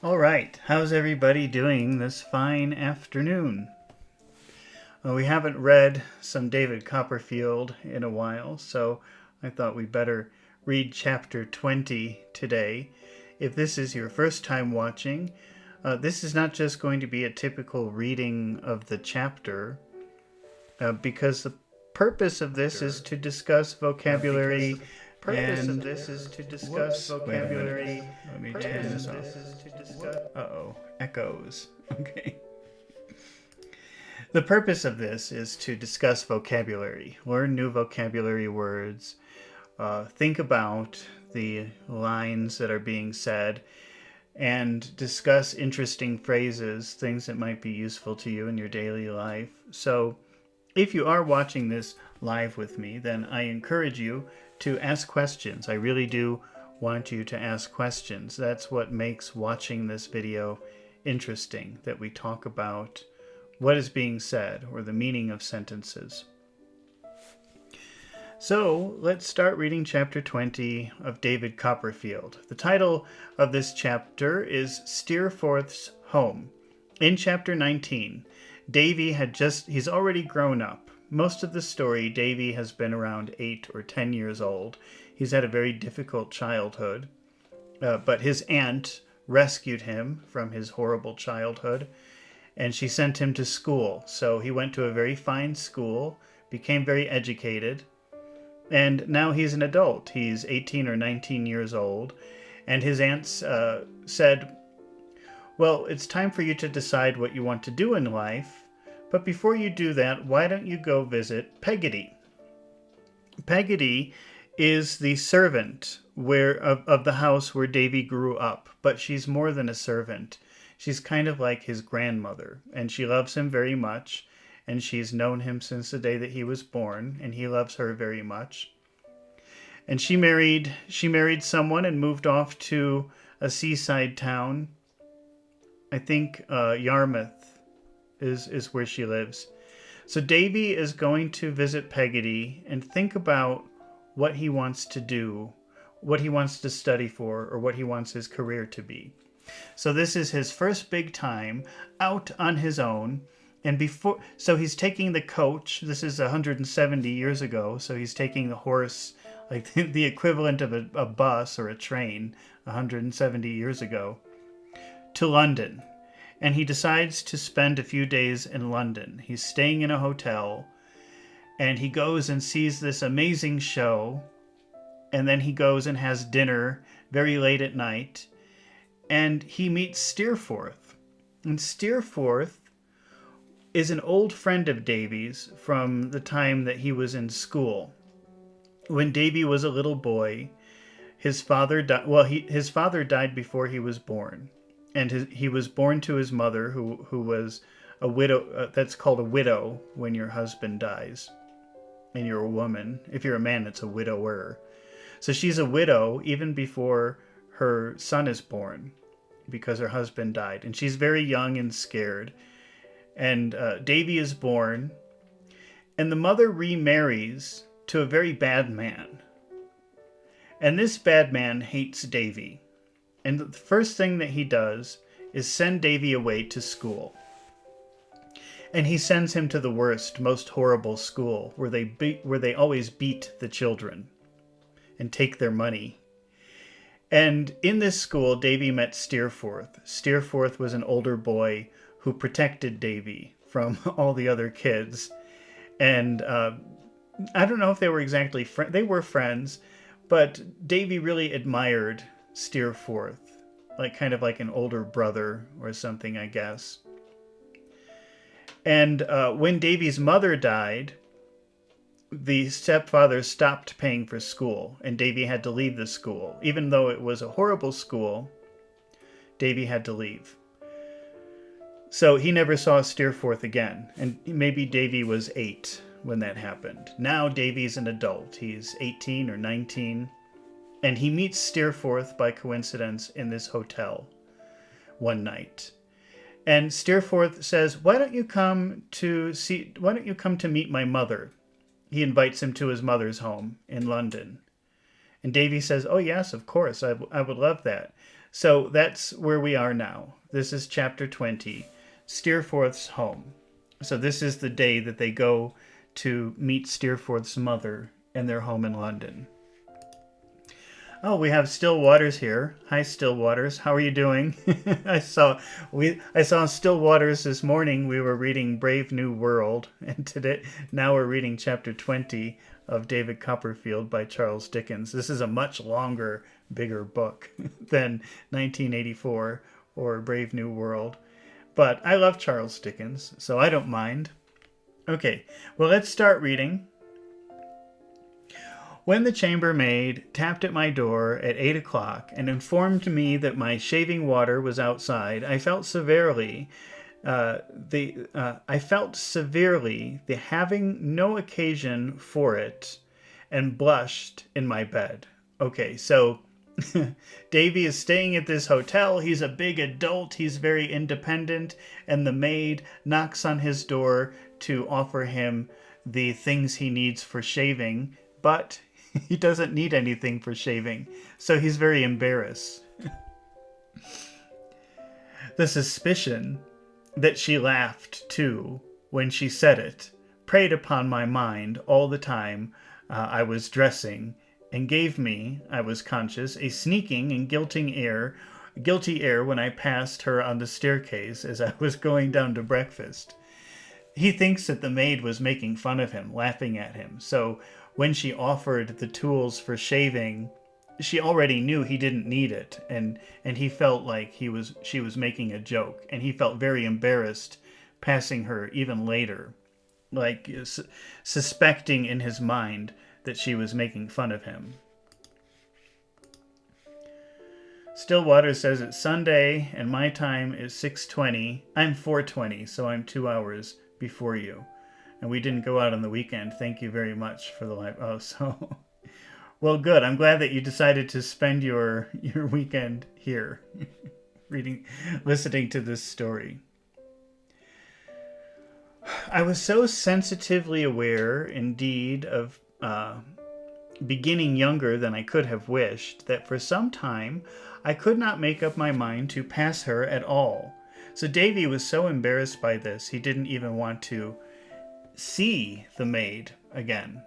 All right, how's everybody doing this fine afternoon? Well, we haven't read some David Copperfield in a while, so I thought we'd better read chapter 20 today. If this is your first time watching, this is not just going to be a typical reading of the chapter, because the purpose of this is to discuss vocabulary. Vocabulary. Let me turn this off. Uh-oh, echoes. Okay. The purpose of this is to discuss vocabulary, learn new vocabulary words, think about the lines that are being said, and discuss interesting phrases, things that might be useful to you in your daily life. So if you are watching this live with me, then I encourage you to ask questions. I really do want you to ask questions. That's what makes watching this video interesting, that we talk about what is being said or the meaning of sentences. So let's start reading chapter 20 of David Copperfield. The title of this chapter is Steerforth's Home. In chapter 19, he's already grown up. Most of the story, Davy has been around 8 or 10 years old. He's had a very difficult childhood, but his aunt rescued him from his horrible childhood, and she sent him to school. So he went to a very fine school, became very educated, and now he's an adult. He's 18 or 19 years old, and his aunt said, well, it's time for you to decide what you want to do in life, but before you do that, why don't you go visit Peggotty? Peggotty is the servant of the house where Davy grew up, but she's more than a servant. She's kind of like his grandmother, and she loves him very much, and she's known him since the day that he was born, and he loves her very much. And she married someone and moved off to a seaside town. I think Yarmouth is where she lives. So Davy is going to visit Peggotty and think about what he wants to do, what he wants to study for, or what he wants his career to be. So this is his first big time out on his own. So he's taking the coach. This is 170 years ago. So he's taking the horse, like the equivalent of a bus or a train 170 years ago, to London. And he decides to spend a few days in London. He's staying in a hotel, and he goes and sees this amazing show, and then he goes and has dinner very late at night, and he meets Steerforth. And Steerforth is an old friend of Davy's from the time that he was in school. When Davy was a little boy, his father died. Well, his father died before he was born. And he was born to his mother, who was a widow. That's called a widow when your husband dies, and you're a woman. If you're a man, it's a widower. So she's a widow even before her son is born, because her husband died, and she's very young and scared. And Davy is born, and the mother remarries to a very bad man, and this bad man hates Davy. And the first thing that he does is send Davy away to school. And he sends him to the worst, most horrible school, where they always beat the children and take their money. And in this school, Davy met Steerforth. Steerforth was an older boy who protected Davy from all the other kids. And I don't know if they were exactly friends. They were friends, but Davy really admired Steerforth, kind of like an older brother or something, I guess. And when Davy's mother died, the stepfather stopped paying for school, and Davy had to leave the school. Even though it was a horrible school, Davy had to leave. So he never saw Steerforth again, and maybe Davy was 8 when that happened. Now Davy's an adult. He's 18 or 19. And he meets Steerforth by coincidence in this hotel one night. And Steerforth says, why don't you come to meet my mother? He invites him to his mother's home in London. And Davy says, oh yes, of course, I would love that. So that's where we are now. This is chapter 20, Steerforth's home. So this is the day that they go to meet Steerforth's mother in their home in London. Oh, we have Still Waters here. Hi, Still Waters. How are you doing? I saw Still Waters this morning. We were reading Brave New World, and now we're reading chapter 20 of David Copperfield by Charles Dickens. This is a much longer, bigger book than 1984 or Brave New World. But I love Charles Dickens, so I don't mind. Okay, well, let's start reading. When the chambermaid tapped at my door at 8 o'clock and informed me that my shaving water was outside, I felt severely the having no occasion for it, and blushed in my bed. Okay, so Davy is staying at this hotel. He's a big adult. He's very independent, and the maid knocks on his door to offer him the things he needs for shaving, but he doesn't need anything for shaving, so he's very embarrassed. The suspicion that she laughed, too, when she said it, preyed upon my mind all the time I was dressing, and gave me, I was conscious, a sneaking and guilty air when I passed her on the staircase as I was going down to breakfast. He thinks that the maid was making fun of him, laughing at him, so when she offered the tools for shaving, she already knew he didn't need it, and he felt like she was making a joke, and he felt very embarrassed passing her even later, like suspecting in his mind that she was making fun of him. Stillwater says it's Sunday, and my time is 6:20. I'm 4:20, so I'm 2 hours before you. And we didn't go out on the weekend. Thank you very much for the live. Oh, so well, good. I'm glad that you decided to spend your weekend here, listening to this story. I was so sensitively aware, indeed, of beginning younger than I could have wished, that for some time I could not make up my mind to pass her at all. So Davy was so embarrassed by this, he didn't even want to see the maid again.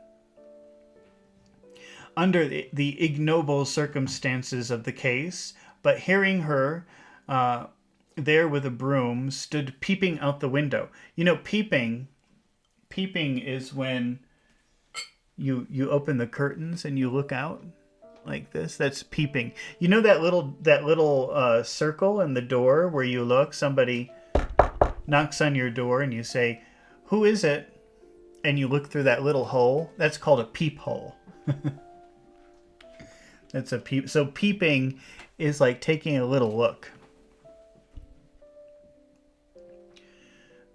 Under the ignoble circumstances of the case, but hearing her there with a broom, stood peeping out the window. You know, peeping is when you open the curtains and you look out like this. That's peeping. You know that little circle in the door where you look, somebody knocks on your door and you say, "Who is it?" And you look through that little hole. That's called a peephole. That's a peep. So peeping is like taking a little look.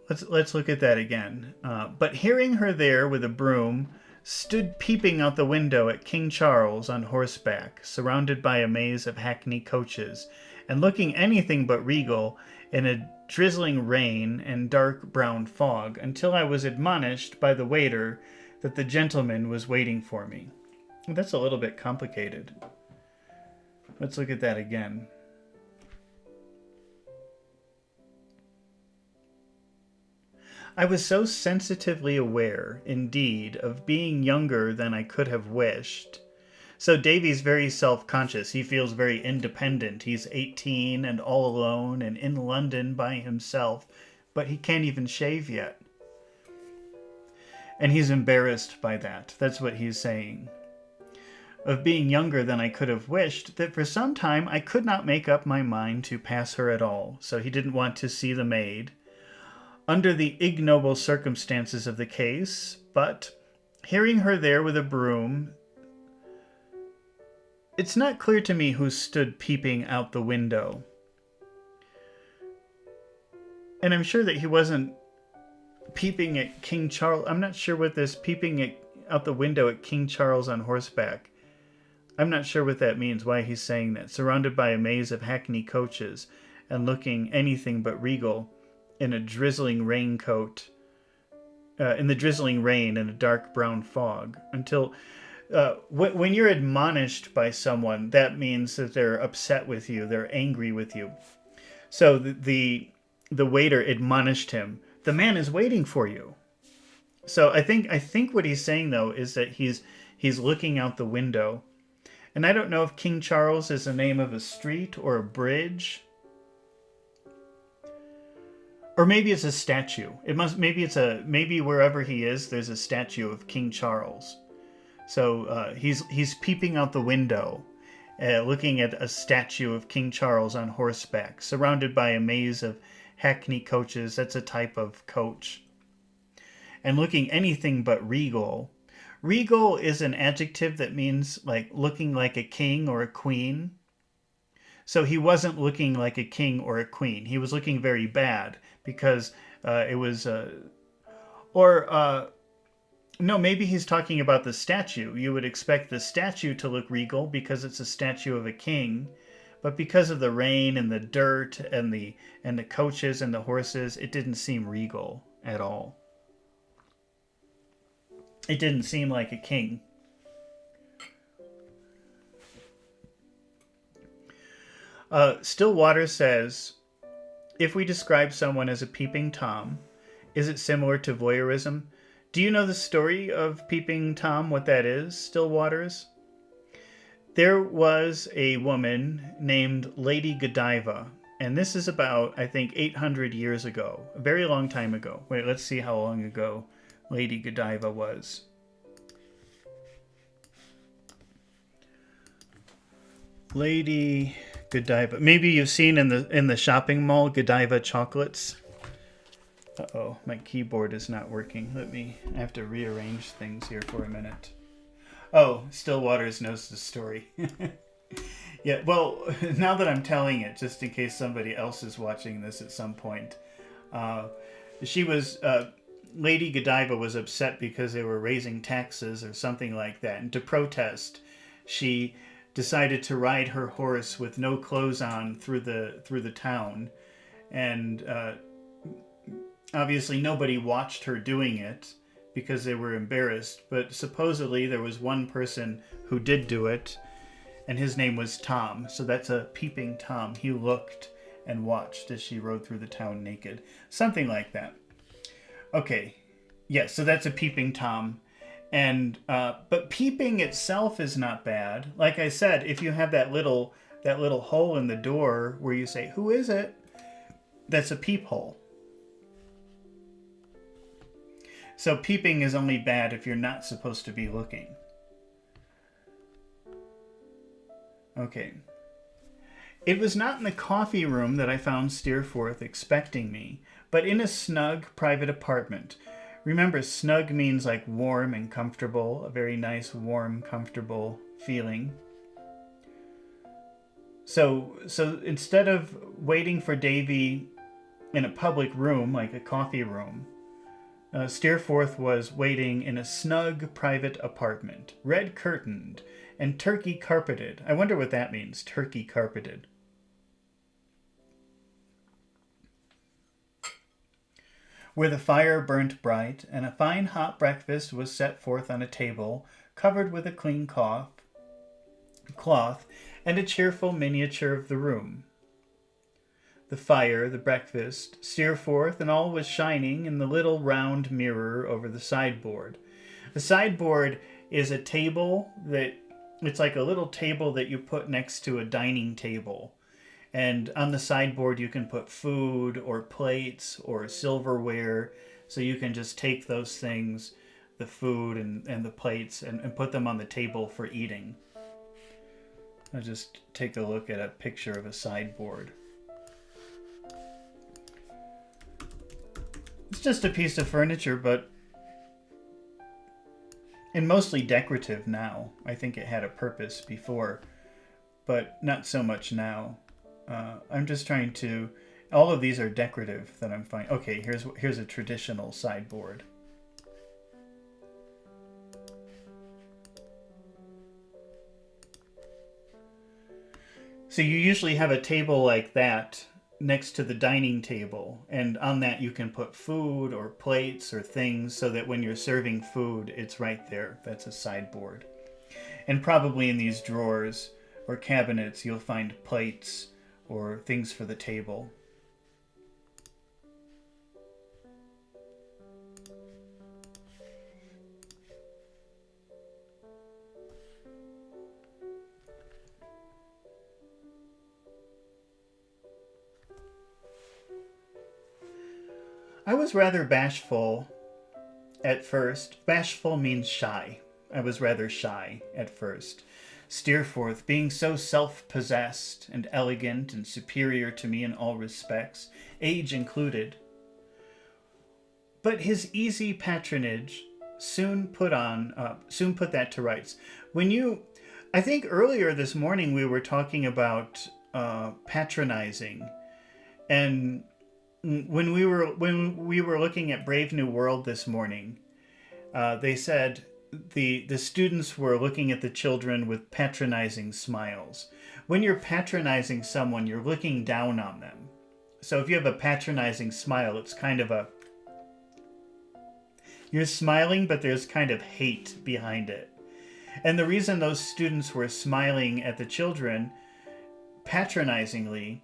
Let's look at that again. But hearing her there with a broom, stood peeping out the window at King Charles on horseback, surrounded by a maze of hackney coaches, and looking anything but regal in a drizzling rain and dark brown fog, until I was admonished by the waiter that the gentleman was waiting for me. That's a little bit complicated. Let's look at that again. I was so sensitively aware, indeed, of being younger than I could have wished. So Davy's very self-conscious. He feels very independent. He's 18 and all alone and in London by himself, but he can't even shave yet. And he's embarrassed by that. That's what he's saying. Of being younger than I could have wished, that for some time I could not make up my mind to pass her at all. So he didn't want to see the maid. Under the ignoble circumstances of the case, but hearing her there with a broom, it's not clear to me who stood peeping out the window. And I'm sure that he wasn't peeping at King Charles. I'm not sure what this peeping out the window at King Charles on horseback. I'm not sure what that means, why he's saying that. Surrounded by a maze of hackney coaches and looking anything but regal in a drizzling raincoat, in the drizzling rain and a dark brown fog, until when you're admonished by someone, that means that they're upset with you, they're angry with you. So the waiter admonished him. The man is waiting for you. So I think what he's saying though is that he's looking out the window. And I don't know if King Charles is the name of a street or a bridge. Or maybe it's a statue. Maybe wherever he is, there's a statue of King Charles. So he's peeping out the window, looking at a statue of King Charles on horseback, surrounded by a maze of hackney coaches. That's a type of coach. And looking anything but regal. Regal is an adjective that means like looking like a king or a queen. So he wasn't looking like a king or a queen. He was looking very bad because it was... No, maybe he's talking about the statue. You would expect the statue to look regal because it's a statue of a king. But because of the rain and the dirt and the coaches and the horses, it didn't seem regal at all. It didn't seem like a king. Stillwater says, if we describe someone as a peeping Tom, is it similar to voyeurism? Do you know the story of Peeping Tom, what that is, Stillwaters? There was a woman named Lady Godiva, and this is about, I think, 800 years ago, a very long time ago. Wait, let's see how long ago Lady Godiva was. Lady Godiva. Maybe you've seen in the shopping mall Godiva chocolates. Uh-oh, my keyboard is not working. I have to rearrange things here for a minute. Oh, Stillwaters knows the story. Yeah, well, now that I'm telling it, just in case somebody else is watching this at some point, Lady Godiva was upset because they were raising taxes or something like that. And to protest, she decided to ride her horse with no clothes on through the town. And obviously nobody watched her doing it because they were embarrassed. But supposedly there was one person who did do it, and his name was Tom. So that's a peeping Tom. He looked and watched as she rode through the town naked. Something like that. Okay. Yes, so that's a peeping Tom. And but peeping itself is not bad. Like I said, if you have that little hole in the door where you say, "Who is it?" That's a peephole. So peeping is only bad if you're not supposed to be looking. Okay. It was not in the coffee room that I found Steerforth expecting me, but in a snug private apartment. Remember, snug means like warm and comfortable, a very nice, warm, comfortable feeling. So instead of waiting for Davy in a public room, like a coffee room, Steerforth was waiting in a snug private apartment, red curtained and turkey carpeted. I wonder what that means, turkey carpeted. Where the fire burnt bright, and a fine hot breakfast was set forth on a table, covered with a clean cloth, and a cheerful miniature of the room. The fire, the breakfast, Steerforth, and all was shining in the little round mirror over the sideboard. The sideboard is a table it's like a little table that you put next to a dining table. And on the sideboard, you can put food or plates or silverware. So you can just take those things, the food and the plates, and put them on the table for eating. I'll just take a look at a picture of a sideboard. It's just a piece of furniture, and mostly decorative now. I think it had a purpose before, but not so much now. I'm just trying to... All of these are decorative that I'm finding. Okay, here's a traditional sideboard. So you usually have a table like that next to the dining table, and on that you can put food or plates or things so that when you're serving food, it's right there. That's a sideboard. And probably in these drawers or cabinets you'll find plates or things for the table. I was rather bashful at first. Bashful means shy. I was rather shy at first. Steerforth, being so self-possessed and elegant and superior to me in all respects, age included. But his easy patronage soon put that to rights. I think earlier this morning we were talking about patronizing, and when we were looking at Brave New World this morning, they said the students were looking at the children with patronizing smiles. When you're patronizing someone, you're looking down on them. So if you have a patronizing smile, it's kind of you're smiling, but there's kind of hate behind it. And the reason those students were smiling at the children patronizingly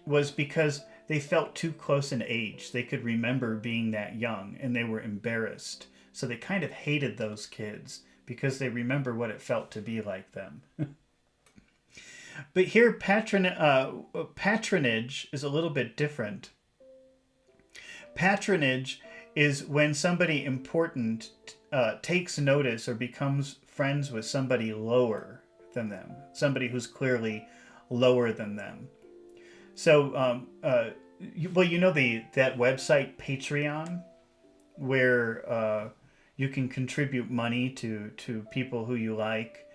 was because they felt too close in age. They could remember being that young, and they were embarrassed. So they kind of hated those kids because they remember what it felt to be like them. But here, patronage is a little bit different. Patronage is when somebody important takes notice or becomes friends with somebody lower than them, somebody who's clearly lower than them. So, that website Patreon, where you can contribute money to people who you like,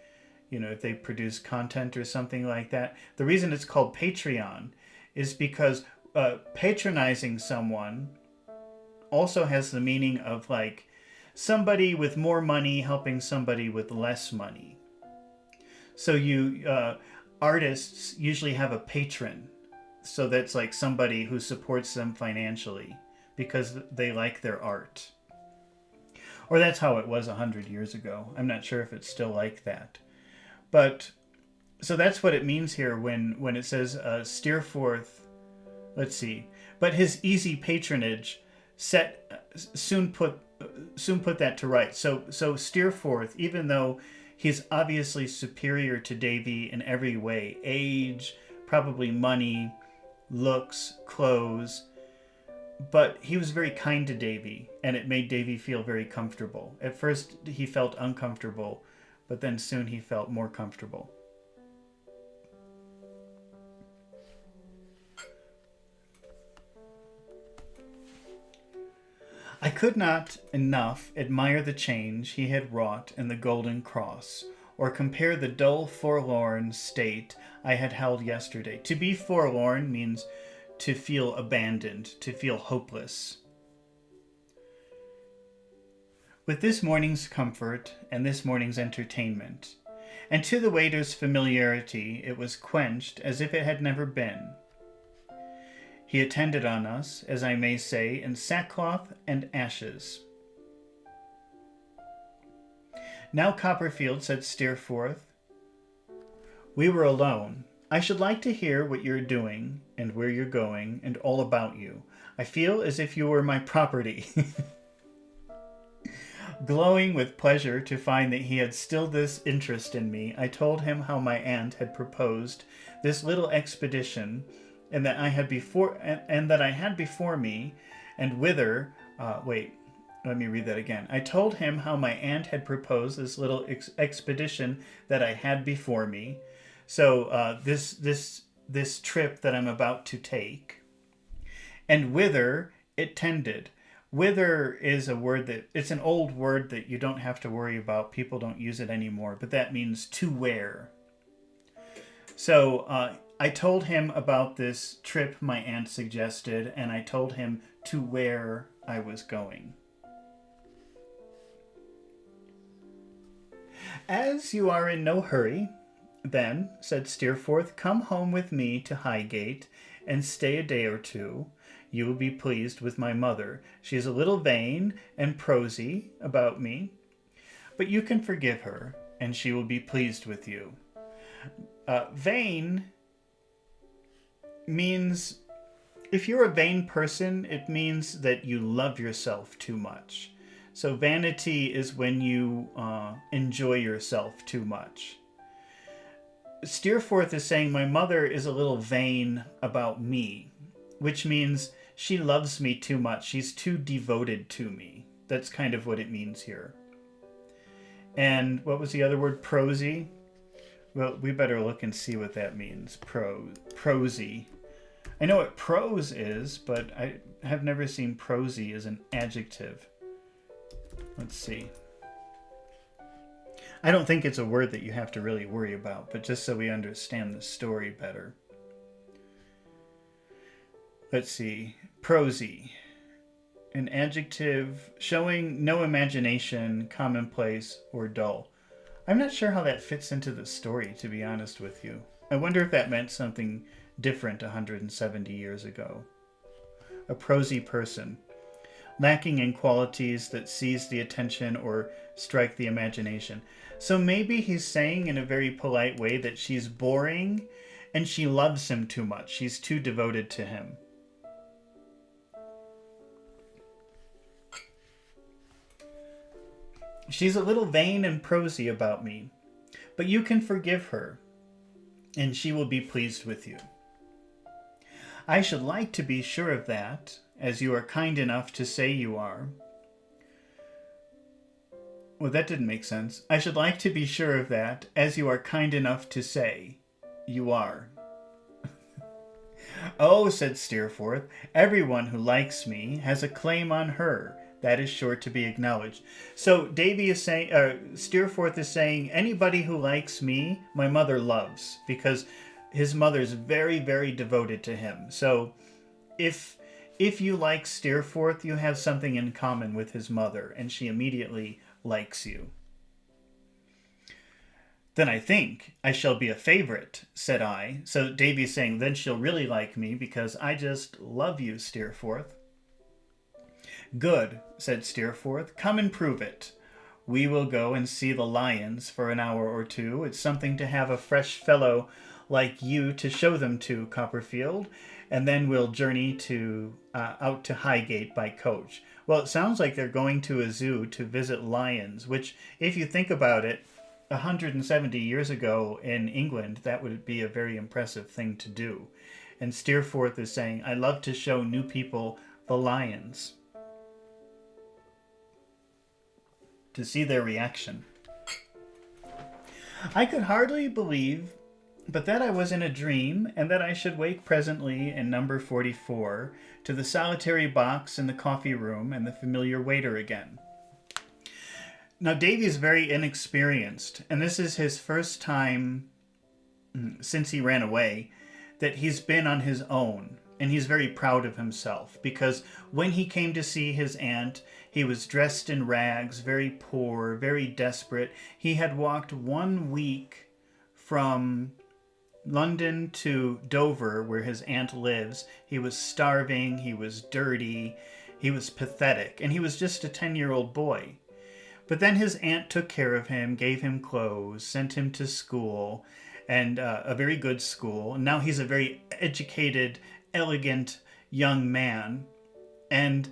if they produce content or something like that. The reason it's called Patreon is because patronizing someone also has the meaning of like somebody with more money helping somebody with less money. So artists usually have a patron. So that's like somebody who supports them financially because they like their art. Or that's how it was 100 years ago. I'm not sure if it's still like that. But, so that's what it means here when it says, Steerforth, let's see, but his easy patronage soon put that to rights. So Steerforth, even though he's obviously superior to Davy in every way, age, probably money, looks, clothes, but he was very kind to Davy, and it made Davy feel very comfortable. At first he felt uncomfortable, but then soon he felt more comfortable. I could not enough admire the change he had wrought in the golden cross, or compare the dull, forlorn state I had held yesterday. To be forlorn means to feel abandoned, to feel hopeless. With this morning's comfort and this morning's entertainment, and to the waiter's familiarity, it was quenched as if it had never been. He attended on us, as I may say, in sackcloth and ashes. Now, Copperfield, said Steerforth, we were alone. I should like to hear what you're doing and where you're going and all about you. I feel as if you were my property. Glowing with pleasure to find that he had still this interest in me, I told him how my aunt had proposed this little expedition, and that I had before me, and whither. Let me read that again. I told him how my aunt had proposed this little expedition that I had before me. So this trip that I'm about to take, and whither it tended. Whither is a word it's an old word that you don't have to worry about. People don't use it anymore, but that means to where. So I told him about this trip my aunt suggested, and I told him to where I was going. As you are in no hurry, then, said Steerforth, come home with me to Highgate and stay a day or two. You will be pleased with my mother. She is a little vain and prosy about me, but you can forgive her, and she will be pleased with you. Vain means, if you're a vain person, it means that you love yourself too much. So vanity is when you enjoy yourself too much. Steerforth is saying, my mother is a little vain about me, which means she loves me too much. She's too devoted to me. That's kind of what it means here. And what was the other word? Prosy? Well, we better look and see what that means. Prosy. I know what prose is, but I have never seen prosy as an adjective. Let's see. I don't think it's a word that you have to really worry about, but just so we understand the story better. Let's see. Prosy. An adjective showing no imagination, commonplace, or dull. I'm not sure how that fits into the story, to be honest with you. I wonder if that meant something different 170 years ago. A prosy person, lacking in qualities that seize the attention or strike the imagination. So maybe he's saying in a very polite way that she's boring and she loves him too much. She's too devoted to him. She's a little vain and prosy about me, but you can forgive her, and she will be pleased with you. I should like to be sure of that, as you are kind enough to say you are. Well, that didn't make sense. I should like to be sure of that, as you are kind enough to say you are. Oh, said Steerforth, everyone who likes me has a claim on her. That is sure to be acknowledged. So Davy is saying, Steerforth is saying, anybody who likes me, my mother loves, because his mother's very, very devoted to him. So if you like Steerforth, you have something in common with his mother, and she immediately likes you. Then I think I shall be a favorite, said I. So Davy is saying, then she'll really like me because I just love you, Steerforth. Good, said Steerforth. Come and prove it. We will go and see the lions for an hour or two. It's something to have a fresh fellow like you to show them to, Copperfield, and then we'll journey out to Highgate by coach. Well, it sounds like they're going to a zoo to visit lions, which, if you think about it, 170 years ago in England, that would be a very impressive thing to do. And Steerforth is saying, I love to show new people the lions, to see their reaction. I could hardly believe but that I was in a dream, and that I should wake presently in number 44 to the solitary box in the coffee room and the familiar waiter again. Now Davy is very inexperienced, and this is his first time since he ran away that he's been on his own, and he's very proud of himself, because when he came to see his aunt, he was dressed in rags, very poor, very desperate. He had walked 1 week from London to Dover, where his aunt lives. He was starving, he was dirty, he was pathetic, and he was just a 10-year-old boy. But then his aunt took care of him, gave him clothes, sent him to school, and a very good school. And now he's a very educated, elegant young man. And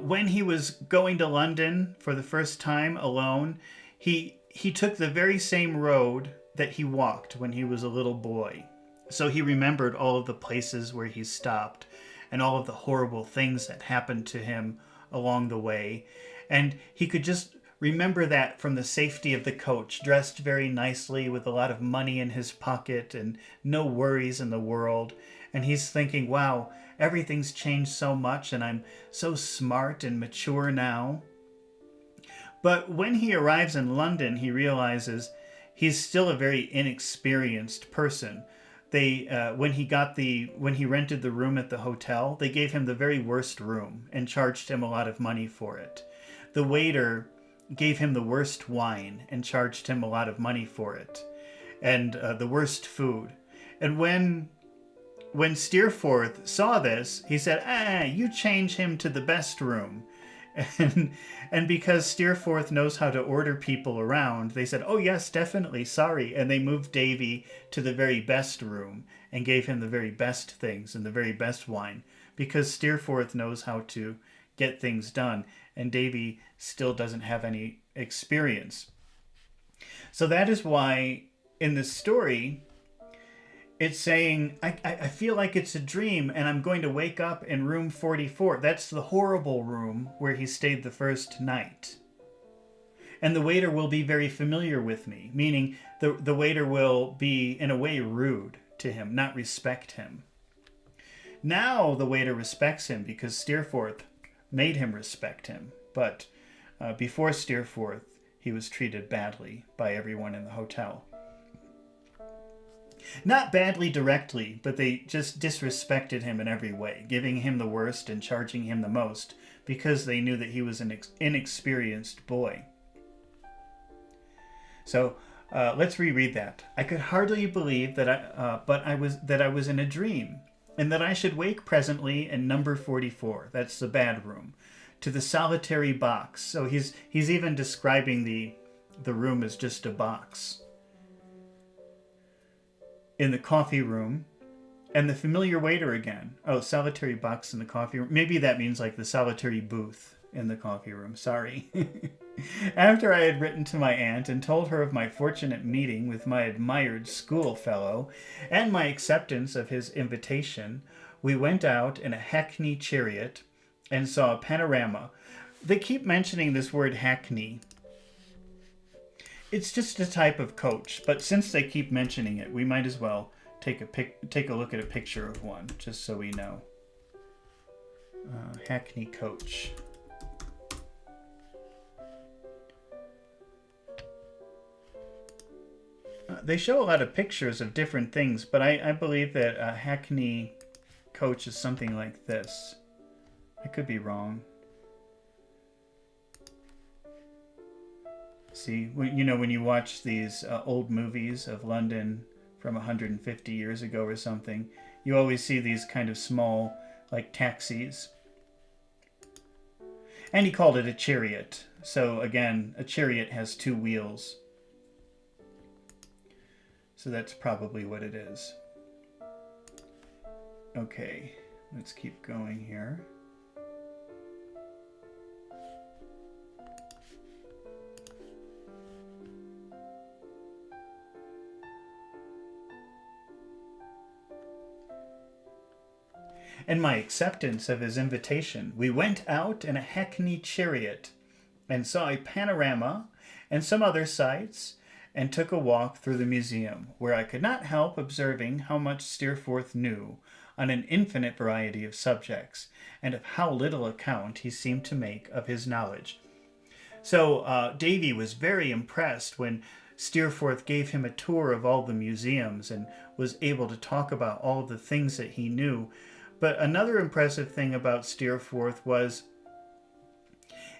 when he was going to London for the first time alone, he took the very same road that he walked when he was a little boy. So he remembered all of the places where he stopped and all of the horrible things that happened to him along the way. And he could just remember that from the safety of the coach, dressed very nicely with a lot of money in his pocket and no worries in the world. And he's thinking, wow, everything's changed so much and I'm so smart and mature now. But when he arrives in London, he realizes he's still a very inexperienced person. When he rented the room at the hotel, they gave him the very worst room and charged him a lot of money for it. The waiter gave him the worst wine and charged him a lot of money for it, and the worst food. And when Steerforth saw this, he said, you change him to the best room. And, and because Steerforth knows how to order people around, they said, "Oh, yes, definitely, sorry." And they moved Davy to the very best room and gave him the very best things and the very best wine, because Steerforth knows how to get things done, and Davy still doesn't have any experience. So that is why in this story, it's saying, I feel like it's a dream and I'm going to wake up in room 44. That's the horrible room where he stayed the first night. And the waiter will be very familiar with me, meaning the waiter will be, in a way, rude to him, not respect him. Now the waiter respects him because Steerforth made him respect him. But before Steerforth, he was treated badly by everyone in the hotel. Not badly directly, but they just disrespected him in every way, giving him the worst and charging him the most because they knew that he was an inexperienced boy. So let's reread that. "I could hardly believe that I was in a dream, and that I should wake presently in number 44. That's the bad room. To the solitary box." So he's even describing the room as just a box. "In the coffee room, and the familiar waiter again." Oh, solitary box in the coffee room. Maybe that means like the solitary booth in the coffee room. Sorry. "After I had written to my aunt and told her of my fortunate meeting with my admired schoolfellow and my acceptance of his invitation, we went out in a hackney chariot and saw a panorama." They keep mentioning this word hackney. It's just a type of coach, but since they keep mentioning it, we might as well take a look at a picture of one, just so we know. Hackney coach. They show a lot of pictures of different things, but I believe that a hackney coach is something like this. I could be wrong. See, when you watch these old movies of London from 150 years ago or something, you always see these kind of small, like taxis. And he called it a chariot. So again, a chariot has two wheels. So that's probably what it is. Okay, let's keep going here. "And my acceptance of his invitation, we went out in a hackney chariot and saw a panorama and some other sights, and took a walk through the museum, where I could not help observing how much Steerforth knew on an infinite variety of subjects, and of how little account he seemed to make of his knowledge." So Davy was very impressed when Steerforth gave him a tour of all the museums and was able to talk about all the things that he knew. But another impressive thing about Steerforth was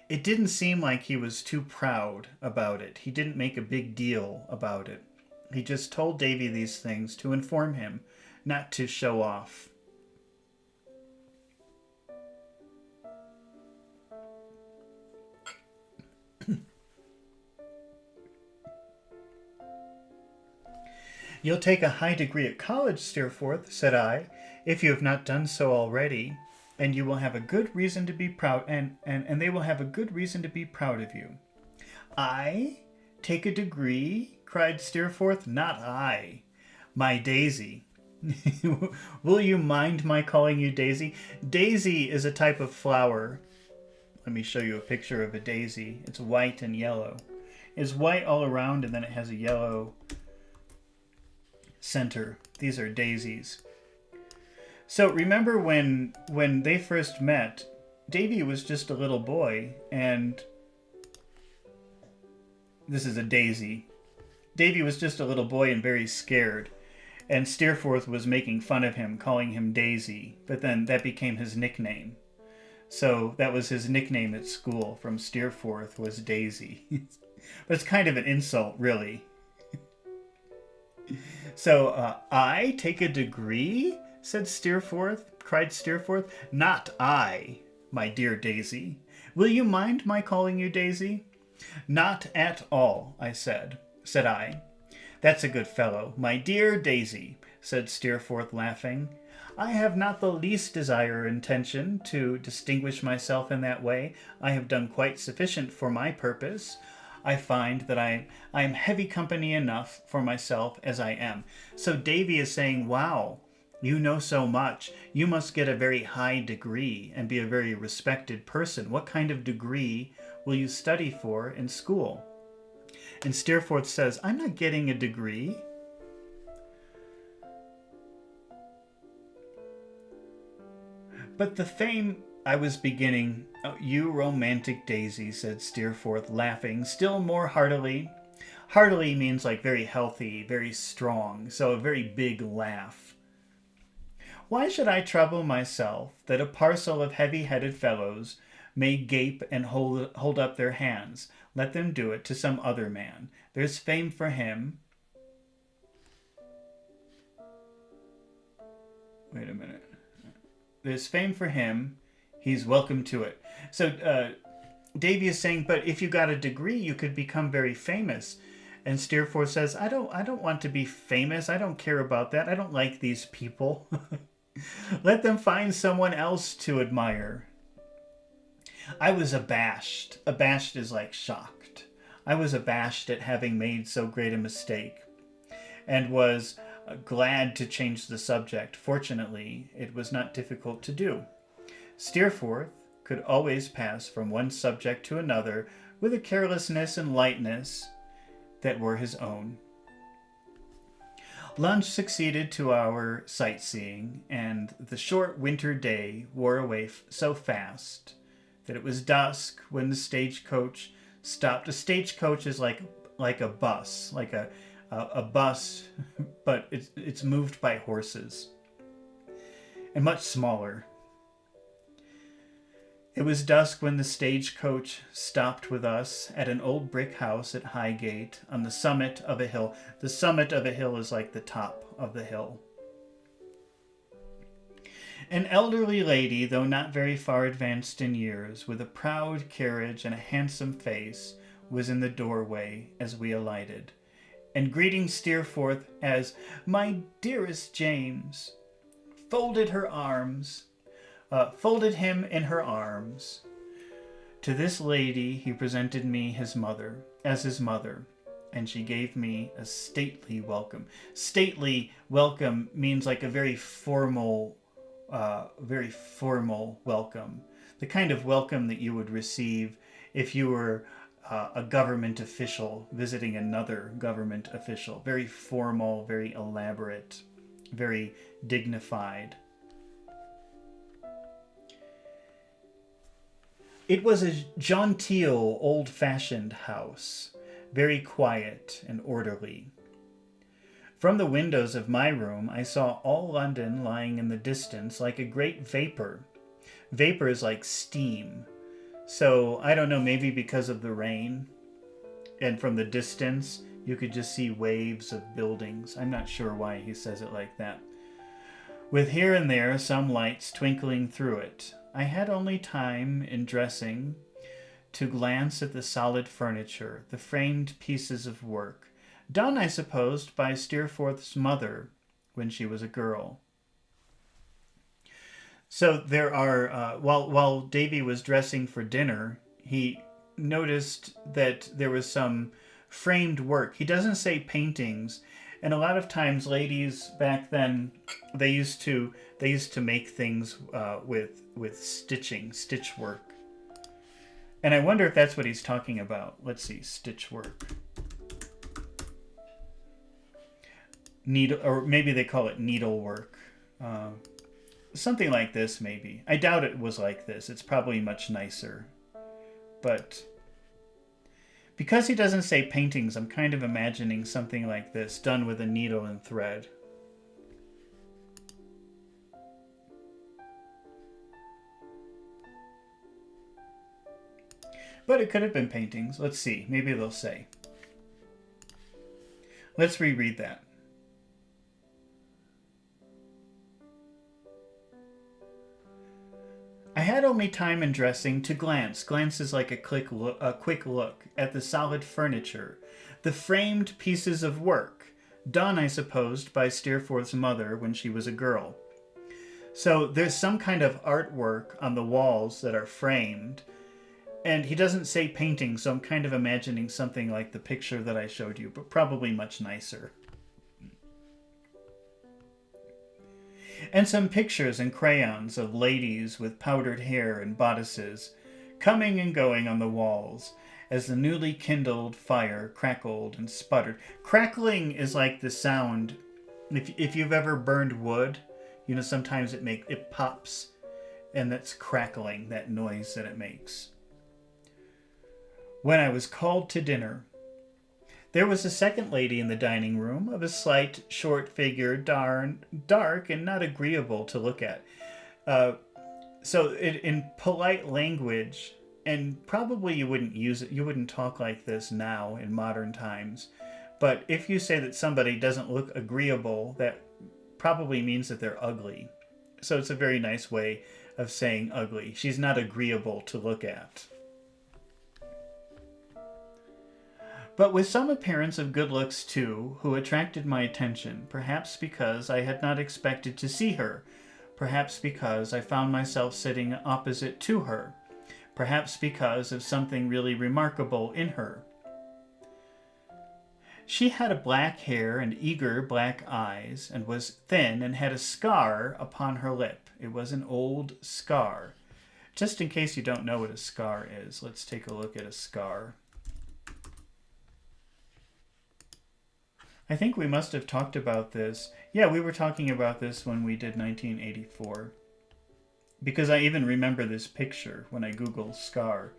it didn't seem like he was too proud about it. He didn't make a big deal about it. He just told Davy these things to inform him, not to show off. "You'll take a high degree at college, Steerforth," said I, "if you have not done so already, and you will have a good reason to be proud, and they will have a good reason to be proud of you." "I take a degree?" cried Steerforth. "Not I, my Daisy." Will you mind my calling you Daisy? Daisy is a type of flower. Let me show you a picture of a daisy. It's white and yellow. It's white all around, and then it has a yellow center. These are daisies. So remember when they first met, Davy was just a little boy, and this is a daisy. Davy was just a little boy and very scared, and Steerforth was making fun of him, calling him Daisy, but then that became his nickname. So that was his nickname at school from Steerforth, was Daisy. But it's kind of an insult, really. So, "I take a degree?" cried Steerforth. "Not I, my dear Daisy. Will you mind my calling you Daisy? Not at all, said I. That's a good fellow, my dear Daisy, said Steerforth, laughing. I have not the least desire or intention to distinguish myself in that way. I have done quite sufficient for my purpose. I find that I am heavy company enough for myself as I am. So Davy is saying, wow, you know so much. You must get a very high degree and be a very respected person. What kind of degree will you study for in school? And Steerforth says, I'm not getting a degree. But the fame I was beginning... Oh, you romantic Daisy, said Steerforth, laughing still more heartily. Heartily means like very healthy, very strong, so a very big laugh. Why should I trouble myself that a parcel of heavy-headed fellows may gape and hold up their hands? Let them do it to some other man. There's fame for him. Wait a minute. There's fame for him. He's welcome to it. So Davy is saying, but if you got a degree, you could become very famous. And Steerforth says, I don't want to be famous. I don't care about that. I don't like these people. Let them find someone else to admire. I was abashed. Abashed is like shocked. I was abashed at having made so great a mistake, and was glad to change the subject. Fortunately, it was not difficult to do. Steerforth could always pass from one subject to another with a carelessness and lightness that were his own. Lunch succeeded to our sightseeing, and the short winter day wore away so fast that it was dusk when the stagecoach stopped. A stagecoach is like a bus, like a bus, but it's moved by horses, and much smaller. It was dusk when the stagecoach stopped with us at an old brick house at Highgate on the summit of a hill. The summit of a hill is like the top of the hill. An elderly lady, though not very far advanced in years, with a proud carriage and a handsome face, was in the doorway as we alighted, and greeting Steerforth as my dearest James, folded him in her arms. To this lady he presented me his mother, and she gave me a stately welcome. Stately welcome means like a very formal welcome. The kind of welcome that you would receive if you were a government official visiting another government official. Very formal, very elaborate, very dignified. It was a genteel, old-fashioned house, very quiet and orderly. From the windows of my room, I saw all London lying in the distance like a great vapor. Vapor is like steam. So, I don't know, maybe because of the rain, and from the distance, you could just see waves of buildings. I'm not sure why he says it like that. With here and there some lights twinkling through it. I had only time, in dressing, to glance at the solid furniture, the framed pieces of work, done, I supposed, by Steerforth's mother when she was a girl. So there are, while Davy was dressing for dinner, he noticed that there was some framed work. He doesn't say paintings, and a lot of times ladies back then, they used to make things with stitch work. And I wonder if that's what he's talking about. Let's see, stitch work. Needle, or maybe they call it needlework. Something like this, maybe. I doubt it was like this. It's probably much nicer. But because he doesn't say paintings, I'm kind of imagining something like this, done with a needle and thread. But it could have been paintings. Let's see. Maybe they'll say. Let's reread that. I had only time in dressing to glance. Glance is like a quick look at the solid furniture, the framed pieces of work, done, I supposed, by Steerforth's mother when she was a girl. So there's some kind of artwork on the walls that are framed, and he doesn't say painting, so I'm kind of imagining something like the picture that I showed you, but probably much nicer. And some pictures and crayons of ladies with powdered hair and bodices, coming and going on the walls as the newly kindled fire crackled and sputtered. Crackling is like the sound, if you've ever burned wood, you know, sometimes it pops, and that's crackling, that noise that it makes. When I was called to dinner, there was a second lady in the dining room, of a slight, short figure, dark, and not agreeable to look at. In polite language, and probably you wouldn't use it, you wouldn't talk like this now in modern times, but if you say that somebody doesn't look agreeable, that probably means that they're ugly. So it's a very nice way of saying ugly. She's not agreeable to look at. But with some appearance of good looks too, who attracted my attention, perhaps because I had not expected to see her, perhaps because I found myself sitting opposite to her, perhaps because of something really remarkable in her. She had a black hair and eager black eyes, and was thin and had a scar upon her lip. It was an old scar. Just in case you don't know what a scar is, let's take a look at a scar. I think we must have talked about this. Yeah, we were talking about this when we did 1984. Because I even remember this picture when I Google scar.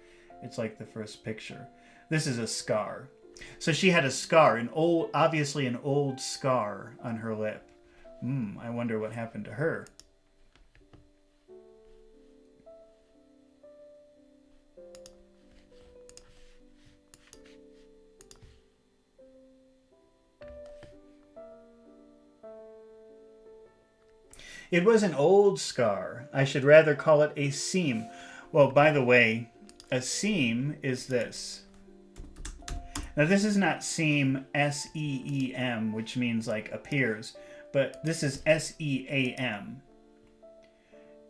It's like the first picture. This is a scar. So she had a scar, obviously an old scar on her lip. I wonder what happened to her. It was an old scar. I should rather call it a seam. Well, by the way, a seam is this. Now, this is not seam, S-E-E-M, which means like appears, but this is S-E-A-M.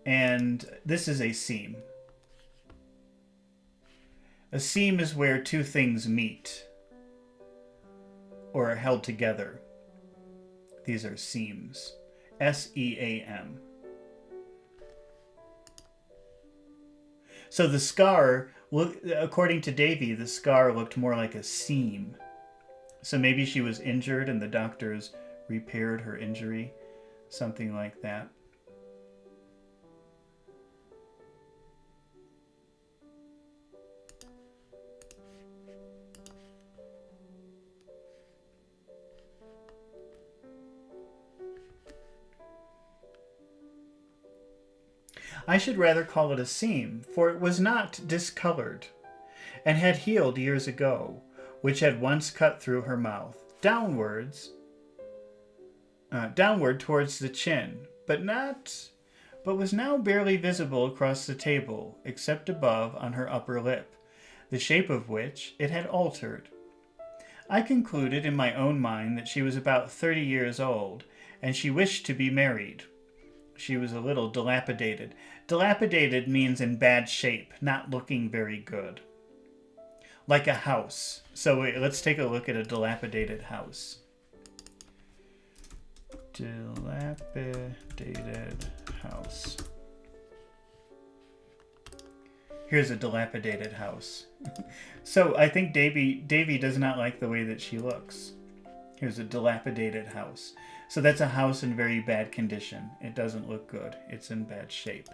And this is a seam. A seam is where two things meet or are held together. These are seams. S-E-A-M. So the scar, according to Davy, the scar looked more like a seam. So maybe she was injured and the doctors repaired her injury. Something like that. I should rather call it a seam, for it was not discolored, and had healed years ago, which had once cut through her mouth, downward towards the chin, but was now barely visible across the table, except above on her upper lip, the shape of which it had altered. I concluded in my own mind that she was about 30 years old, and she wished to be married. She was a little dilapidated. Dilapidated means in bad shape, not looking very good. Like a house. So let's take a look at a dilapidated house. Dilapidated house. Here's a dilapidated house. So I think Davy does not like the way that she looks. Here's a dilapidated house. So that's a house in very bad condition. It doesn't look good. It's in bad shape.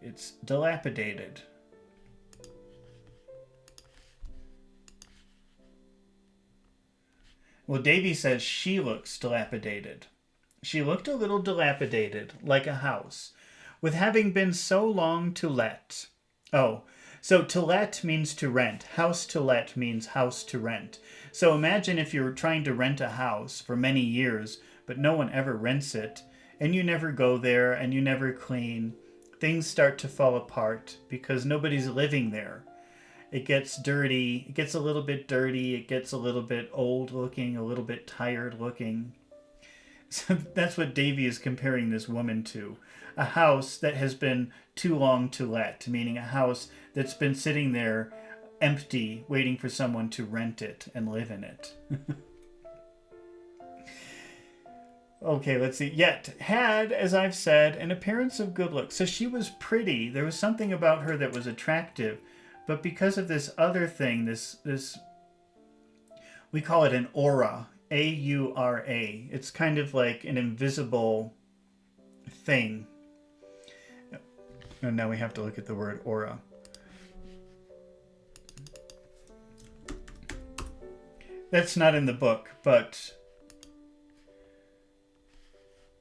It's dilapidated. Well, Davy says she looks dilapidated. She looked a little dilapidated, like a house, with having been so long to let. Oh, so to let means to rent. House to let means house to rent. So imagine if you're trying to rent a house for many years, but no one ever rents it, and you never go there, and you never clean. things start to fall apart because nobody's living there. It gets dirty. It gets a little bit dirty. It gets a little bit old looking, a little bit tired looking. So that's what Davy is comparing this woman to. A house that has been too long to let, meaning a house that's been sitting there empty, waiting for someone to rent it and live in it. Okay, let's see. Yet had, as I've said, an appearance of good looks. So she was pretty. There was something about her that was attractive. But because of this other thing, this we call it an aura, A-U-R-A. It's kind of like an invisible thing. And now we have to look at the word aura. That's not in the book, but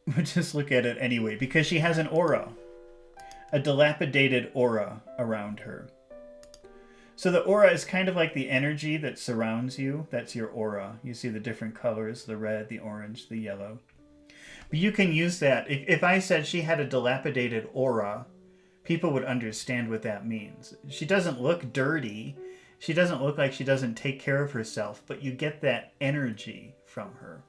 we'll just look at it anyway, because she has an aura, a dilapidated aura around her. So the aura is kind of like the energy that surrounds you. That's your aura. You see the different colors, the red, the orange, the yellow. But you can use that. If I said she had a dilapidated aura, people would understand what that means. She doesn't look dirty. She doesn't look like she doesn't take care of herself, but you get that energy from her.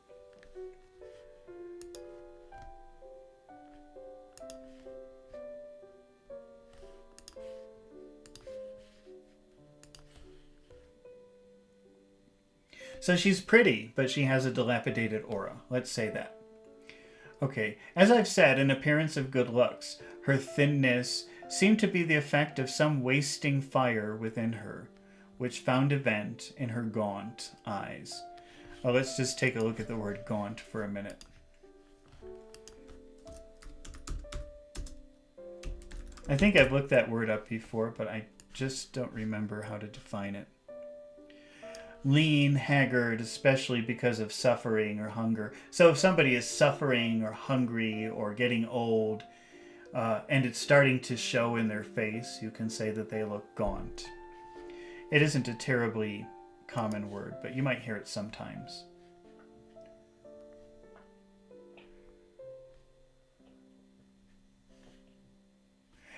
So she's pretty, but she has a dilapidated aura. Let's say that. Okay, as I've said, an appearance of good looks. Her thinness seemed to be the effect of some wasting fire within her, which found a vent in her gaunt eyes. Oh, let's just take a look at the word gaunt for a minute. I think I've looked that word up before, but I just don't remember how to define it. Lean, haggard, especially because of suffering or hunger. So if somebody is suffering or hungry or getting old, and it's starting to show in their face, you can say that they look gaunt. It isn't a terribly common word, but you might hear it sometimes.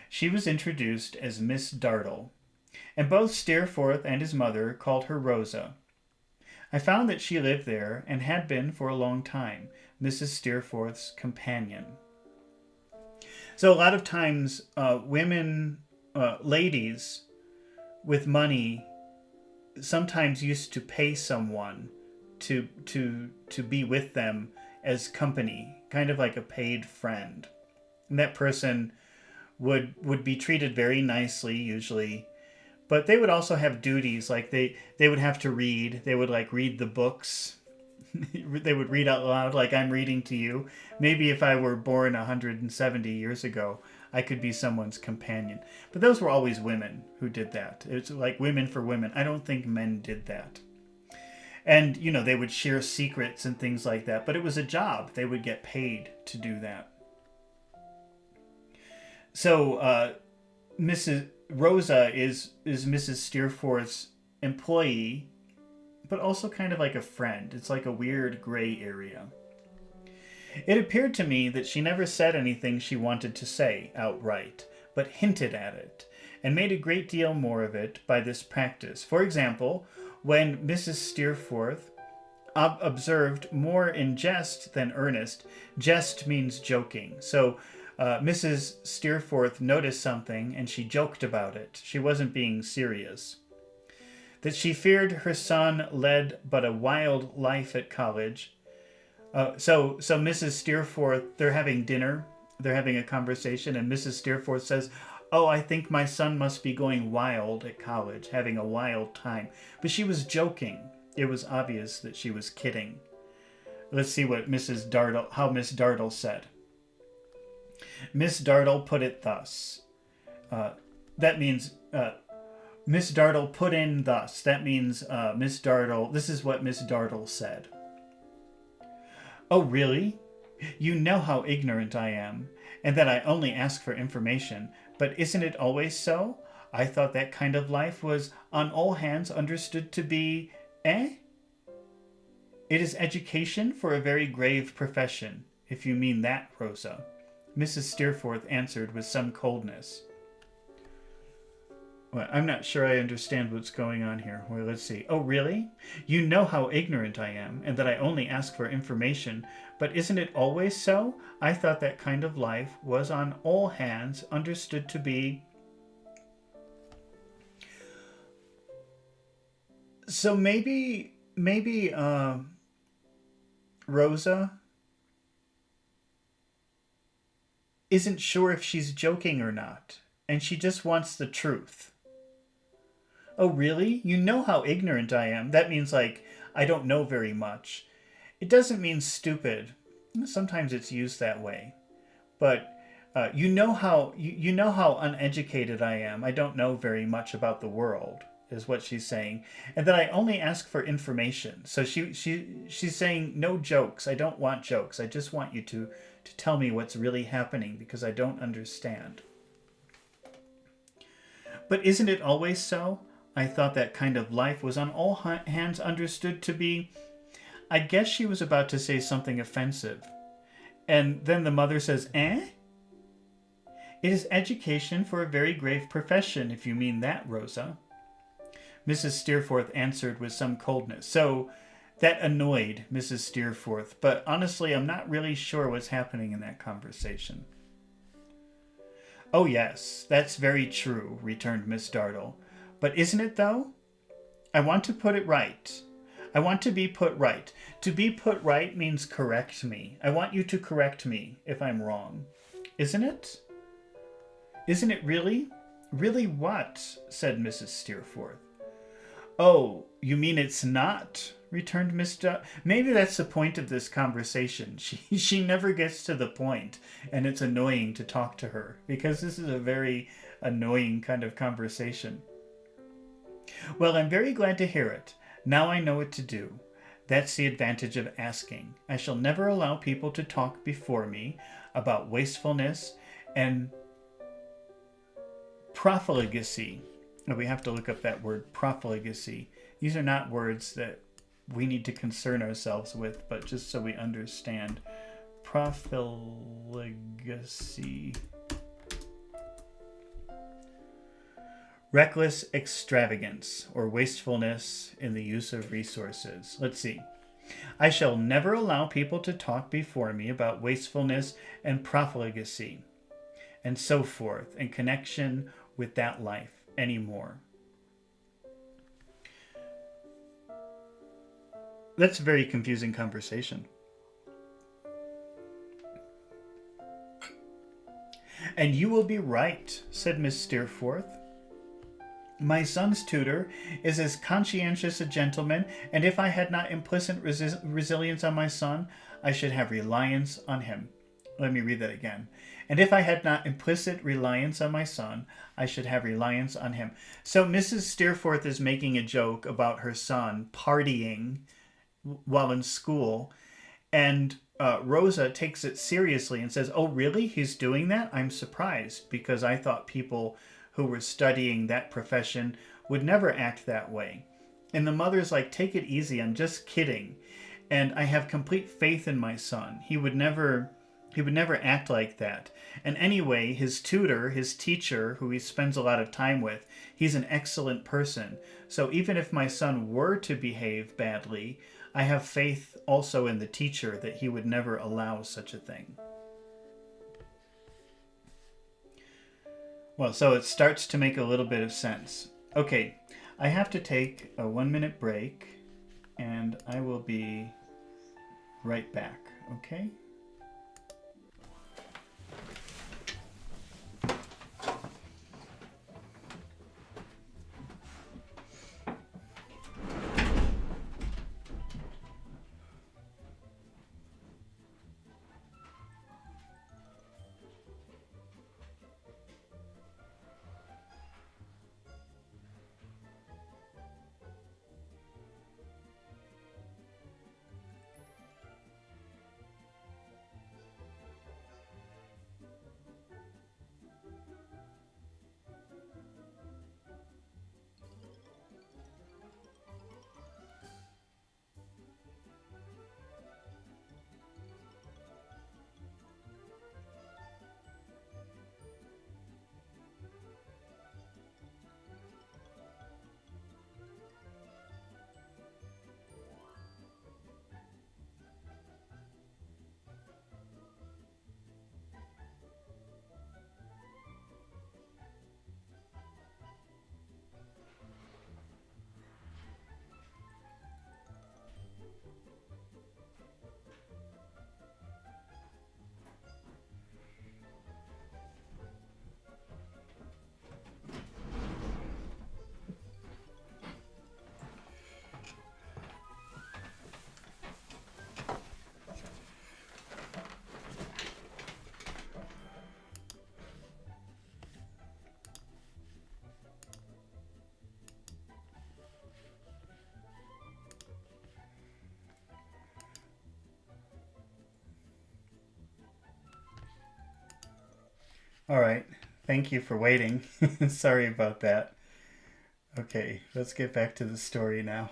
She was introduced as Miss Dartle, and both Steerforth and his mother called her Rosa. I found that she lived there and had been for a long time, Mrs. Steerforth's companion. So a lot of times ladies with money sometimes used to pay someone to be with them as company, kind of like a paid friend. And that person would be treated very nicely usually, but they would also have duties, like they would have to read. They would like read the books. They would read out loud like I'm reading to you. Maybe if I were born 170 years ago, I could be someone's companion. But those were always women who did that. It's like women for women. I don't think men did that. And, you know, they would share secrets and things like that. But it was a job. They would get paid to do that. So Mrs. Rosa is Mrs. Steerforth's employee, but also kind of like a friend. It's like a weird gray area. It appeared to me that she never said anything she wanted to say outright, but hinted at it, and made a great deal more of it by this practice. For example, when Mrs. Steerforth observed more in jest than earnest. Jest means joking. So Mrs. Steerforth noticed something and she joked about it. She wasn't being serious. That she feared her son led but a wild life at college. So Mrs. Steerforth, they're having dinner, they're having a conversation, and Mrs. Steerforth says, "Oh, I think my son must be going wild at college, having a wild time." But she was joking. It was obvious that she was kidding. Let's see what how Miss Dartle said. Miss Dartle put it thus. That means Miss Dartle put in thus. That means Miss Dartle, this is what Miss Dartle said. "Oh, really? You know how ignorant I am, and that I only ask for information. But isn't it always so? I thought that kind of life was on all hands understood to be, It is education for a very grave profession, if you mean that, Rosa. Mrs. Steerforth answered with some coldness. Well, I'm not sure I understand what's going on here. Well, let's see. Oh, really? You know how ignorant I am, and that I only ask for information. But isn't it always so? I thought that kind of life was on all hands understood to be... So maybe Rosa isn't sure if she's joking or not, and she just wants the truth. Oh, really? You know how ignorant I am. That means, like, I don't know very much. It doesn't mean stupid. Sometimes it's used that way. But you know how uneducated I am. I don't know very much about the world, is what she's saying. And that I only ask for information. So she's saying no jokes. I don't want jokes. I just want you to tell me what's really happening because I don't understand. But isn't it always so? I thought that kind of life was on all hands understood to be... I guess she was about to say something offensive. And then the mother says, eh? It is education for a very grave profession, if you mean that, Rosa. Mrs. Steerforth answered with some coldness. So that annoyed Mrs. Steerforth, but honestly, I'm not really sure what's happening in that conversation. Oh, yes, that's very true, returned Miss Dartle. But isn't it, though? I want to put it right. I want to be put right. To be put right means correct me. I want you to correct me if I'm wrong. Isn't it? Isn't it really? Really what? Said Mrs. Steerforth. Oh, you mean it's not? Returned Miss Maybe that's the point of this conversation. She never gets to the point, and it's annoying to talk to her, because this is a very annoying kind of conversation. Well, I'm very glad to hear it. Now I know what to do. That's the advantage of asking. I shall never allow people to talk before me about wastefulness and profligacy. We have to look up that word, profligacy. These are not words that we need to concern ourselves with, but just so we understand. Profligacy. Reckless extravagance or wastefulness in the use of resources. Let's see. I shall never allow people to talk before me about wastefulness and profligacy and so forth in connection with that life anymore. That's a very confusing conversation. And you will be right, said Miss Steerforth. My son's tutor is as conscientious a gentleman, and if I had not implicit resilience on my son, I should have reliance on him. Let me read that again. And if I had not implicit reliance on my son, I should have reliance on him. So Mrs. Steerforth is making a joke about her son partying while in school, and Rosa takes it seriously and says, oh, really? He's doing that? I'm surprised, because I thought people who were studying that profession would never act that way. And the mother's like, take it easy, I'm just kidding. And I have complete faith in my son. He would never act like that. And anyway, his tutor, his teacher, who he spends a lot of time with, he's an excellent person. So even if my son were to behave badly, I have faith also in the teacher that he would never allow such a thing. Well, so it starts to make a little bit of sense. Okay, I have to take a 1-minute break, and I will be right back, okay? All right. Thank you for waiting. Sorry about that. Okay, let's get back to the story now.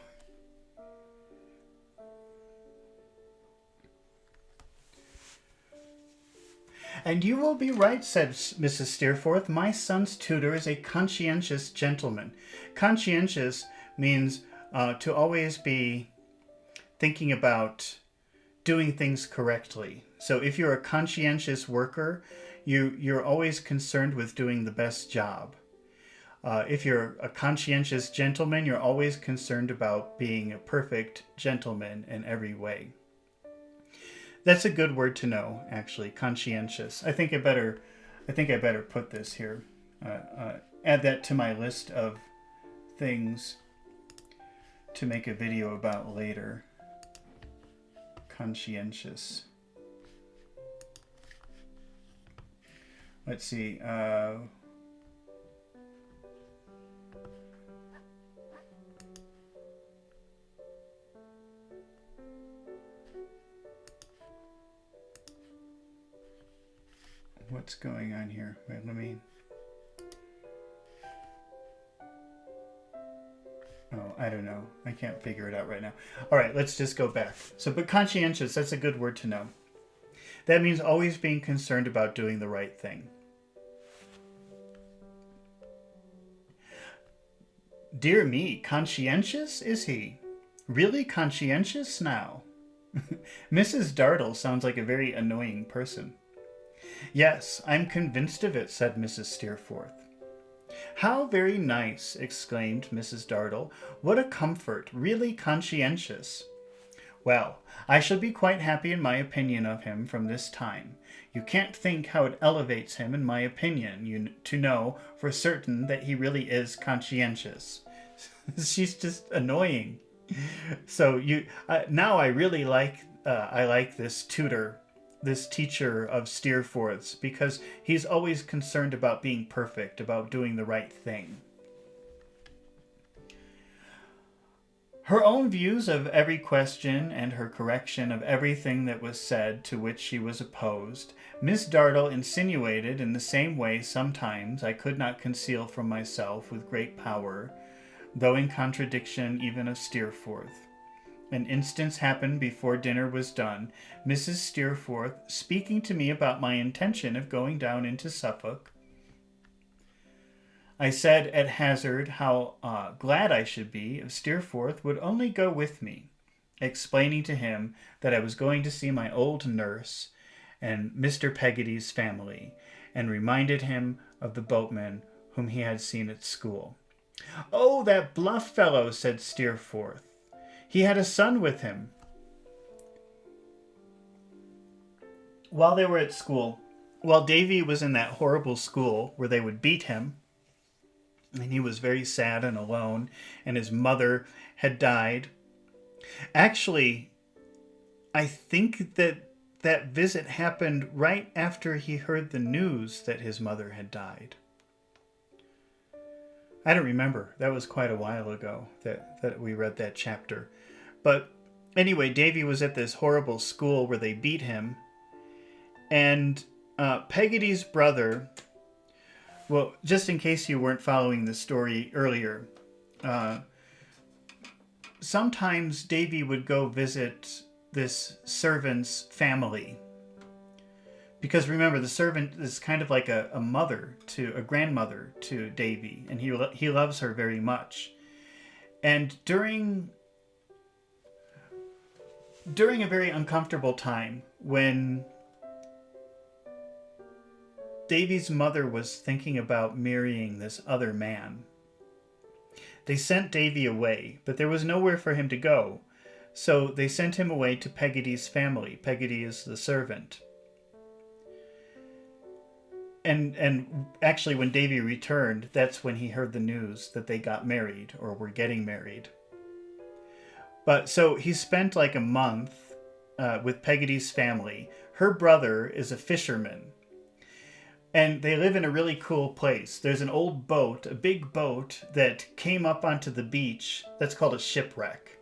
"And you will be right," said Mrs. Steerforth. "My son's tutor is a conscientious gentleman." Conscientious means to always be thinking about doing things correctly. So if you're a conscientious worker, you're always concerned with doing the best job. If you're a conscientious gentleman, you're always concerned about being a perfect gentleman in every way. That's a good word to know, actually, conscientious. I think I better put this here. Add that to my list of things to make a video about later. Conscientious. Let's see. What's going on here? Wait, let me... Oh, I don't know. I can't figure it out right now. All right, let's just go back. So, but conscientious, that's a good word to know. That means always being concerned about doing the right thing. Dear me, conscientious, is he? Really conscientious now? Mrs. Dartle sounds like a very annoying person. Yes, I'm convinced of it, said Mrs. Steerforth. How very nice, exclaimed Mrs. Dartle. What a comfort, really conscientious. Well, I shall be quite happy in my opinion of him from this time. You can't think how it elevates him in my opinion, to know for certain that he really is conscientious. She's just annoying. So now I really like this tutor, this teacher of Steerforth's, because he's always concerned about being perfect, about doing the right thing. Her own views of every question and her correction of everything that was said to which she was opposed, Miss Dartle insinuated in the same way sometimes I could not conceal from myself with great power, though in contradiction even of Steerforth. An instance happened before dinner was done, Mrs. Steerforth speaking to me about my intention of going down into Suffolk. I said at hazard how glad I should be if Steerforth would only go with me, explaining to him that I was going to see my old nurse and Mr. Peggotty's family, and reminded him of the boatman whom he had seen at school. Oh, that bluff fellow, said Steerforth. He had a son with him. While they were at school, while Davy was in that horrible school where they would beat him, and he was very sad and alone, and his mother had died. Actually, I think that visit happened right after he heard the news that his mother had died. I don't remember. That was quite a while ago that we read that chapter. But anyway, Davy was at this horrible school where they beat him. And Peggotty's brother... Well, just in case you weren't following the story earlier, sometimes Davy would go visit this servant's family. Because remember, the servant is kind of like a grandmother to Davy, and he loves her very much. And during a very uncomfortable time, when Davy's mother was thinking about marrying this other man, they sent Davy away, but there was nowhere for him to go. So they sent him away to Peggotty's family. Peggotty is the servant. And actually, when Davy returned, that's when he heard the news that they got married or were getting married. But so he spent like a month with Peggotty's family. Her brother is a fisherman. And they live in a really cool place. There's an old boat, a big boat, that came up onto the beach. That's called a shipwreck.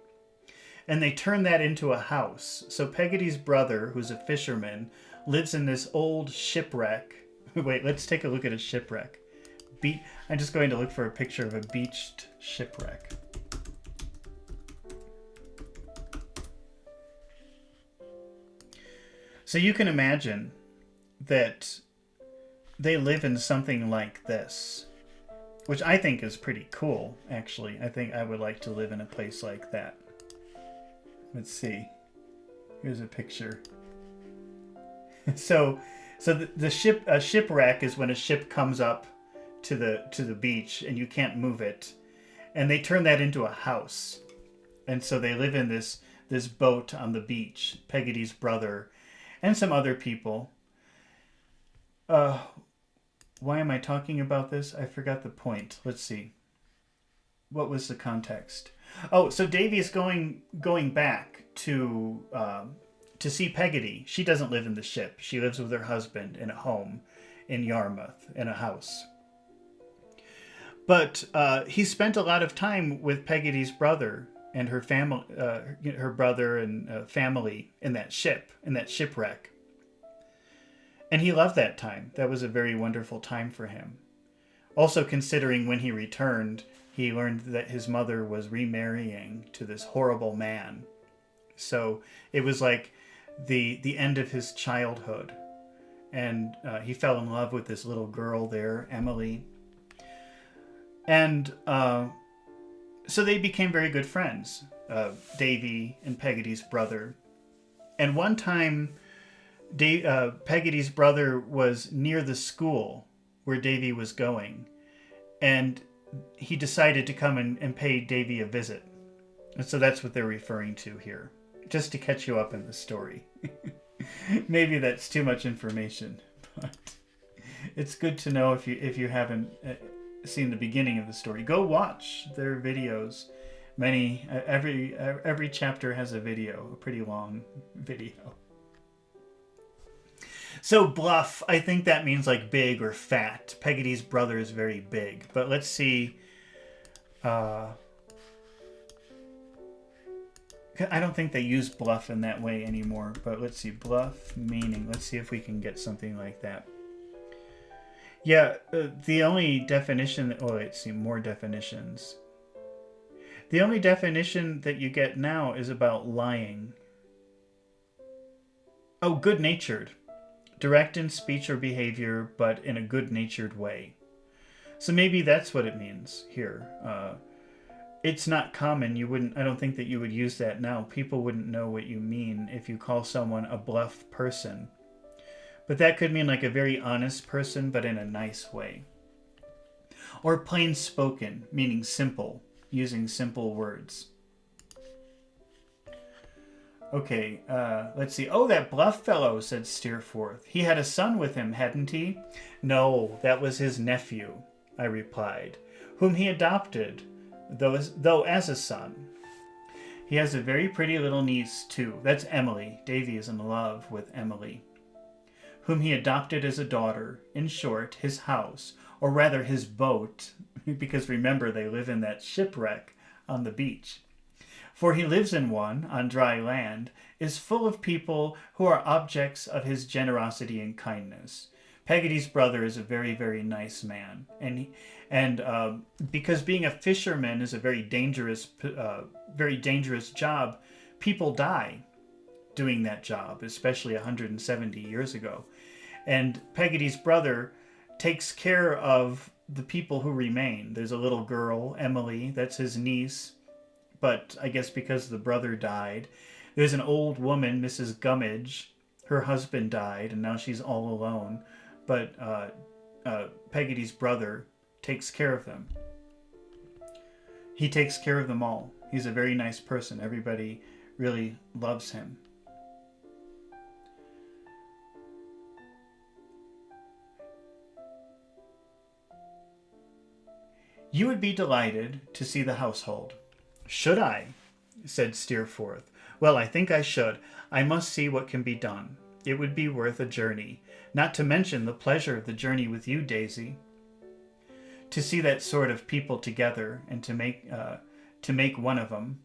And they turned that into a house. So Peggotty's brother, who's a fisherman, lives in this old shipwreck Wait, let's take a look at a shipwreck. I'm just going to look for a picture of a beached shipwreck. So you can imagine that they live in something like this, which I think is pretty cool, actually. I think I would like to live in a place like that. Let's see. Here's a picture. So the shipwreck is when a ship comes up to the beach and you can't move it, and they turn that into a house, and so they live in this boat on the beach. Peggotty's brother and some other people. Why am I talking about this? I forgot the point. Let's see. What was the context? Oh, so Davy is going back to see Peggotty. She doesn't live in the ship. She lives with her husband in a home in Yarmouth, in a house. But he spent a lot of time with Peggotty's brother and her family, her brother and family in that shipwreck. And he loved that time. That was a very wonderful time for him. Also, considering when he returned, he learned that his mother was remarrying to this horrible man. So it was like the end of his childhood. And he fell in love with this little girl there, Emily. And so they became very good friends, Davy and Peggotty's brother. And one time, Peggotty's brother was near the school where Davy was going, and he decided to come and pay Davy a visit. And so that's what they're referring to here, just to catch you up in the story. Maybe that's too much information, but it's good to know if you haven't seen the beginning of the story. Go watch their videos. Every chapter has a video, a pretty long video. So bluff, I think that means like big or fat. Peggotty's brother is very big. But let's see. I don't think they use bluff in that way anymore. But let's see. Bluff meaning. Let's see if we can get something like that. Yeah, the only definition... Oh, let's see. More definitions. The only definition that you get now is about lying. Oh, good-natured. Direct in speech or behavior, but in a good-natured way. So maybe that's what it means here. It's not common. I don't think that you would use that now. People wouldn't know what you mean if you call someone a bluff person. But that could mean like a very honest person, but in a nice way. Or plain spoken, meaning simple, using simple words. Okay, let's see. Oh, that bluff fellow, said Steerforth. He had a son with him, hadn't he? No, that was his nephew, I replied, whom he adopted, though as a son. He has a very pretty little niece, too. That's Emily. Davy is in love with Emily, whom he adopted as a daughter. In short, his house, or rather his boat, because remember, they live in that shipwreck on the beach. For he lives in one, on dry land, is full of people who are objects of his generosity and kindness. Peggotty's brother is a very, very nice man. And because being a fisherman is a very dangerous job, people die doing that job, especially 170 years ago. And Peggotty's brother takes care of the people who remain. There's a little girl, Emily, that's his niece. But I guess because the brother died. There's an old woman, Mrs. Gummidge. Her husband died, and now she's all alone. But Peggotty's brother takes care of them. He takes care of them all. He's a very nice person. Everybody really loves him. You would be delighted to see the household. Should I? Said Steerforth. Well, I think I should. I must see what can be done. It would be worth a journey, not to mention the pleasure of the journey with you, Daisy. To see that sort of people together and to make one of them.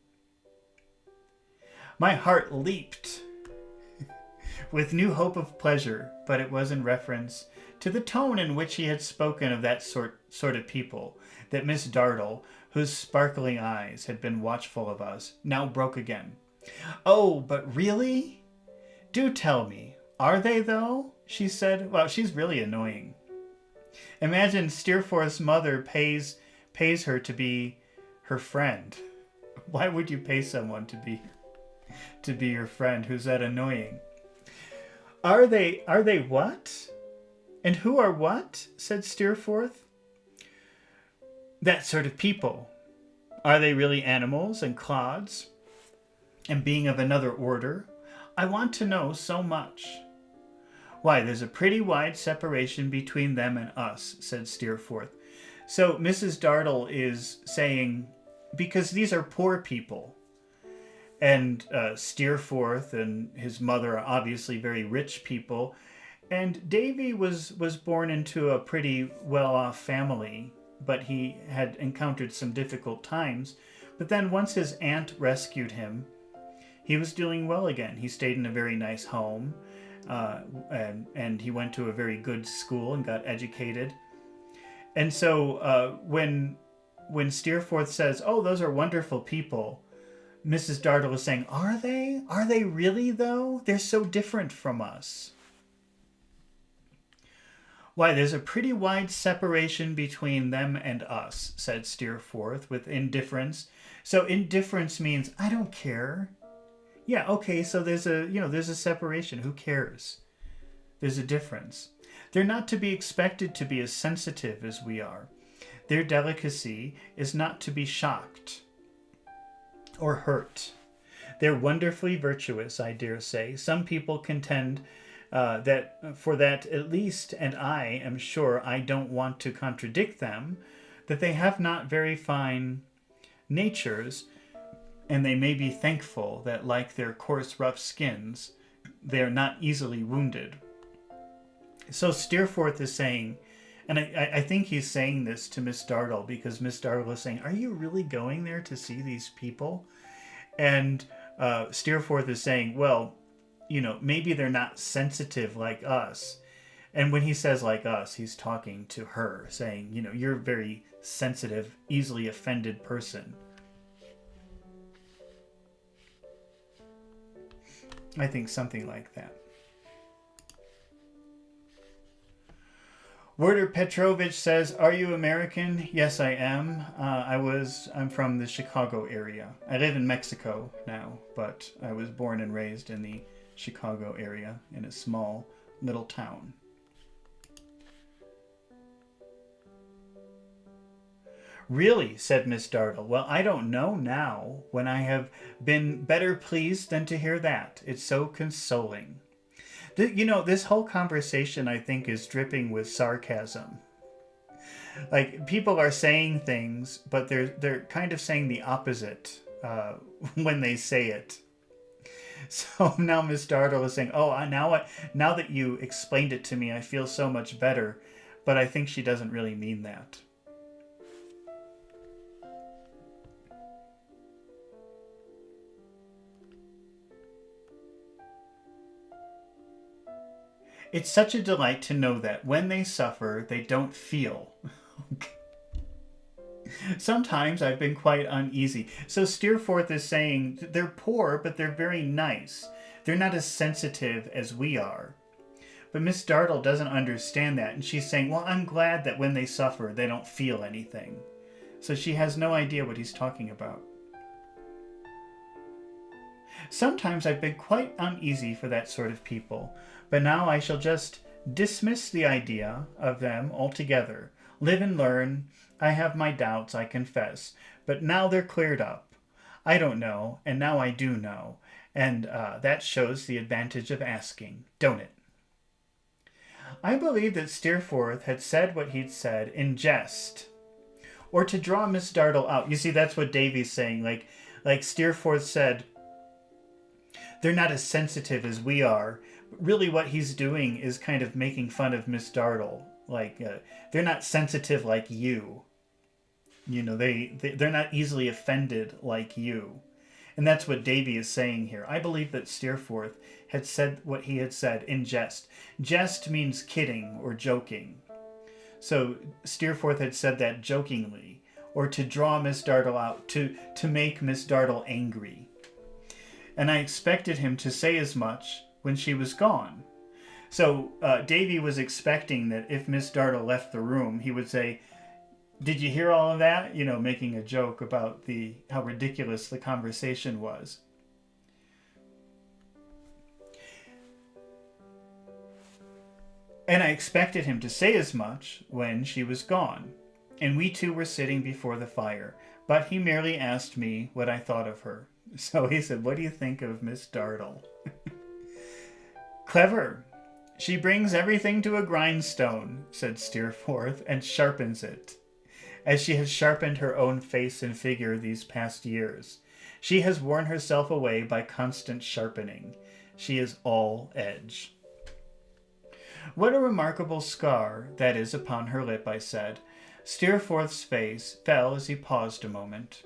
My heart leaped with new hope of pleasure, but it was in reference to the tone in which he had spoken of that sort of people, that Miss Dartle, whose sparkling eyes had been watchful of us, now broke again. "Oh, but really? Do tell me, are they, though?" she said. Wow, she's really annoying. Imagine Steerforth's mother pays her to be her friend. Why would you pay someone to be your friend who's that annoying? Are they what? And who are what? Said Steerforth. That sort of people. Are they really animals and clods? And being of another order? I want to know so much. Why, there's a pretty wide separation between them and us, said Steerforth. So Mrs. Dartle is saying, because these are poor people, and Steerforth and his mother are obviously very rich people, and Davy was born into a pretty well-off family, but he had encountered some difficult times. But then once his aunt rescued him, he was doing well again. He stayed in a very nice home, and he went to a very good school and got educated. And so when Steerforth says, "Oh, those are wonderful people," Mrs. Dartle is saying, "Are they? Are they really, though? They're so different from us." "Why, there's a pretty wide separation between them and us," said Steerforth with indifference. So indifference means, I don't care. Yeah, okay, so there's a separation. Who cares? There's a difference. They're not to be expected to be as sensitive as we are. Their delicacy is not to be shocked or hurt. They're wonderfully virtuous, I dare say. Some people contend that for that at least, and I am sure I don't want to contradict them, that they have not very fine natures, and they may be thankful that, like their coarse, rough skins, they are not easily wounded. So Steerforth is saying, and I think he's saying this to Miss Dartle, because Miss Dartle is saying, "Are you really going there to see these people?" And Steerforth is saying, well, maybe they're not sensitive like us. And when he says like us, he's talking to her, saying, you're a very sensitive, easily offended person. I think something like that. Werder Petrovich says, "Are you American?" Yes, I am. I'm from the Chicago area. I live in Mexico now, but I was born and raised in the Chicago area in a small little town. "Really," said Miss Dartle. "Well, I don't know now when I have been better pleased than to hear that. It's so consoling." This whole conversation, I think, is dripping with sarcasm. Like, people are saying things, but they're kind of saying the opposite when they say it. So now Miss Dartle is saying, "Oh, now that you explained it to me, I feel so much better." But I think she doesn't really mean that. It's such a delight to know that when they suffer, they don't feel. Sometimes I've been quite uneasy. So Steerforth is saying they're poor, but they're very nice. They're not as sensitive as we are. But Miss Dartle doesn't understand that, and she's saying, well, I'm glad that when they suffer, they don't feel anything. So she has no idea what he's talking about. Sometimes I've been quite uneasy for that sort of people, but now I shall just dismiss the idea of them altogether. Live and learn. I have my doubts, I confess, but now they're cleared up. I don't know, and now I do know, and that shows the advantage of asking, don't it? I believe that Steerforth had said what he'd said in jest, or to draw Miss Dartle out. You see, that's what Davy's saying. Like Steerforth said, they're not as sensitive as we are. Really what he's doing is kind of making fun of Miss Dartle. They're not sensitive like you. They're not easily offended like you. And that's what Davy is saying here. I believe that Steerforth had said what he had said in jest. Jest means kidding or joking. So Steerforth had said that jokingly, or to draw Miss Dartle out, to make Miss Dartle angry. And I expected him to say as much when she was gone. So Davy was expecting that if Miss Dartle left the room, he would say, "Did you hear all of that?" You know, making a joke about how ridiculous the conversation was. And I expected him to say as much when she was gone, and we two were sitting before the fire, but he merely asked me what I thought of her. So he said, "What do you think of Miss Dartle?" "Clever. She brings everything to a grindstone," said Steerforth, "and sharpens it, as she has sharpened her own face and figure these past years. She has worn herself away by constant sharpening. She is all edge." "What a remarkable scar that is upon her lip," I said. Steerforth's face fell as he paused a moment.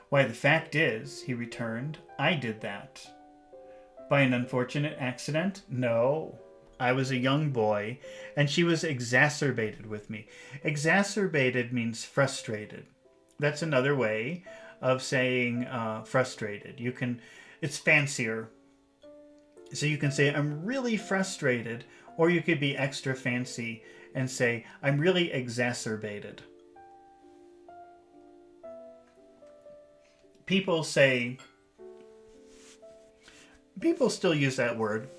"Why, the fact is," he returned, "I did that." "By an unfortunate accident?" "No. I was a young boy, and she was exacerbated with me." Exacerbated means frustrated. That's another way of saying frustrated. It's fancier. So you can say, "I'm really frustrated," or you could be extra fancy and say, "I'm really exacerbated." People still use that word,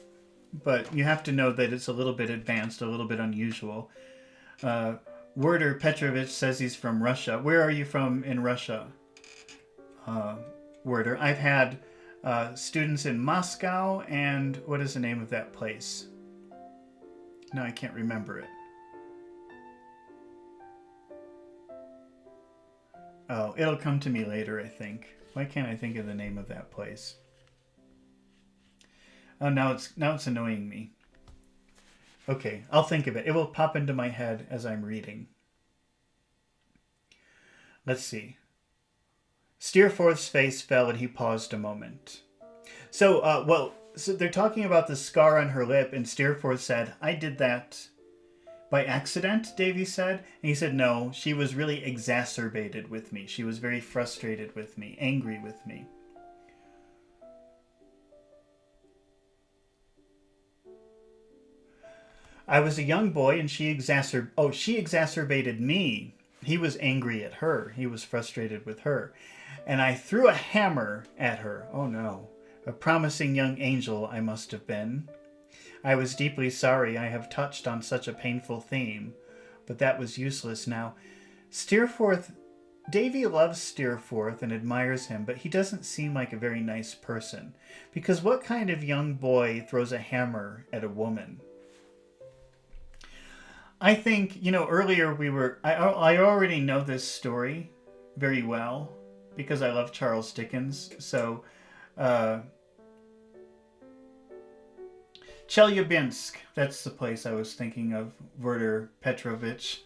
but you have to know that it's a little bit advanced, a little bit unusual. Werder Petrovich says he's from Russia. Where are you from in Russia, Werder? I've had students in Moscow, and what is the name of that place? No, I can't remember it. Oh, it'll come to me later, I think. Why can't I think of the name of that place? Oh, now it's annoying me. Okay, I'll think of it. It will pop into my head as I'm reading. Let's see. Steerforth's face fell and he paused a moment. So they're talking about the scar on her lip, and Steerforth said, "I did that by accident," Davy said. And he said, "No, she was really exacerbated with me. She was very frustrated with me, angry with me." "I was a young boy, and she exacerbated me." He was angry at her. He was frustrated with her. "And I threw a hammer at her." Oh no. A promising young angel I must have been. I was deeply sorry I have touched on such a painful theme, but that was useless now. Davy loves Steerforth and admires him, but he doesn't seem like a very nice person. Because what kind of young boy throws a hammer at a woman? I think, earlier I already know this story very well because I love Charles Dickens. So, Chelyabinsk, that's the place I was thinking of, Werder Petrovich.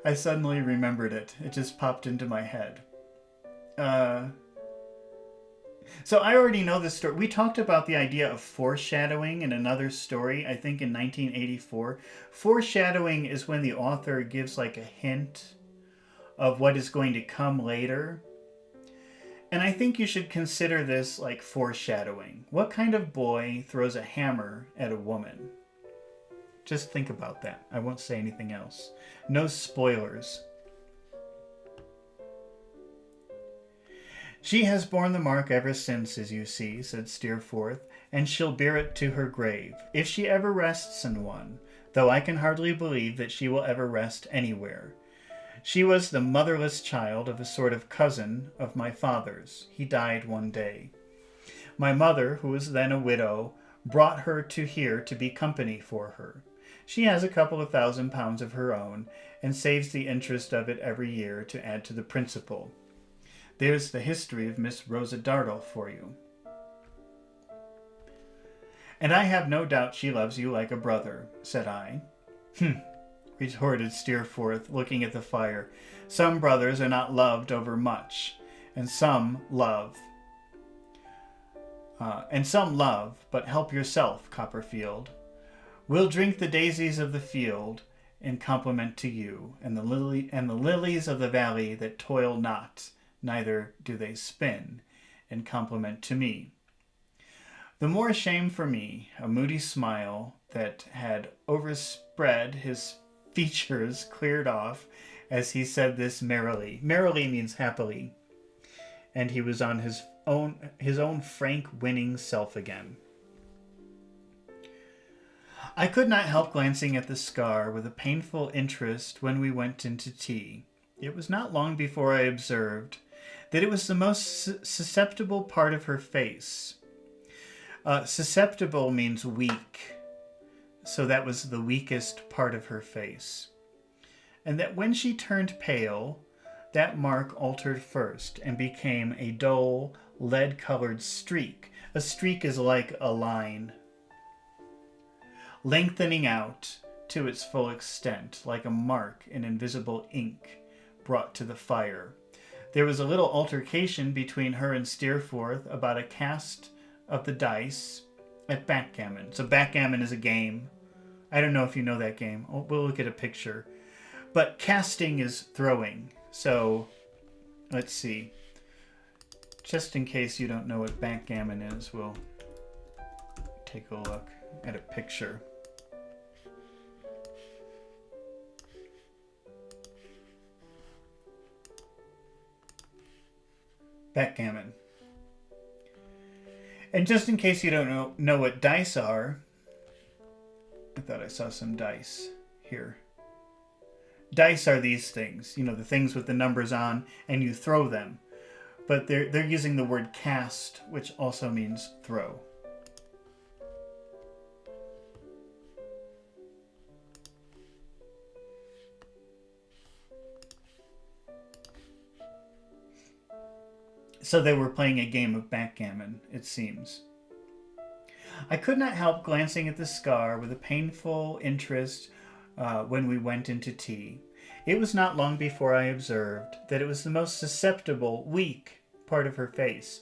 I suddenly remembered it. It just popped into my head. So I already know this story. We talked about the idea of foreshadowing in another story, I think in 1984. Foreshadowing is when the author gives like a hint of what is going to come later. And I think you should consider this like foreshadowing. What kind of boy throws a hammer at a woman? Just think about that. I won't say anything else. No spoilers. "She has borne the mark ever since, as you see," said Steerforth, "and she'll bear it to her grave, if she ever rests in one, though I can hardly believe that she will ever rest anywhere. She was the motherless child of a sort of cousin of my father's. He died one day. My mother, who was then a widow, brought her to here to be company for her. She has a couple of £1,000 of her own, and saves the interest of it every year to add to the principal. There's the history of Miss Rosa Dartle for you. And I have no doubt she loves you like a brother," said I. Retorted Steerforth, looking at the fire. "Some brothers are not loved over much, and some love. But help yourself, Copperfield. We'll drink the daisies of the field in compliment to you, and the lilies of the valley that toil not, neither do they spin, in compliment to me. The more shame for me, a moody smile that had overspread his features cleared off as he said this merrily. Merrily means happily. And he was on his own frank, winning self again. I could not help glancing at the scar with a painful interest when we went into tea. It was not long before I observed that it was the most susceptible part of her face. Susceptible means weak, so that was the weakest part of her face. And that when she turned pale, that mark altered first and became a dull, lead-colored streak. A streak is like a line, lengthening out to its full extent, like a mark in invisible ink brought to the fire. There was a little altercation between her and Steerforth about a cast of the dice at backgammon. So backgammon is a game. I don't know if you know that game. We'll look at a picture. But casting is throwing. So let's see. Just in case you don't know what backgammon is, we'll take a look at a picture. Backgammon. And just in case you don't know what dice are, I thought I saw some dice here. Dice are these things, the things with the numbers on, and you throw them. But they're using the word cast, which also means throw. So they were playing a game of backgammon, it seems. I could not help glancing at the scar with a painful interest when we went into tea. It was not long before I observed that it was the most susceptible, weak part of her face,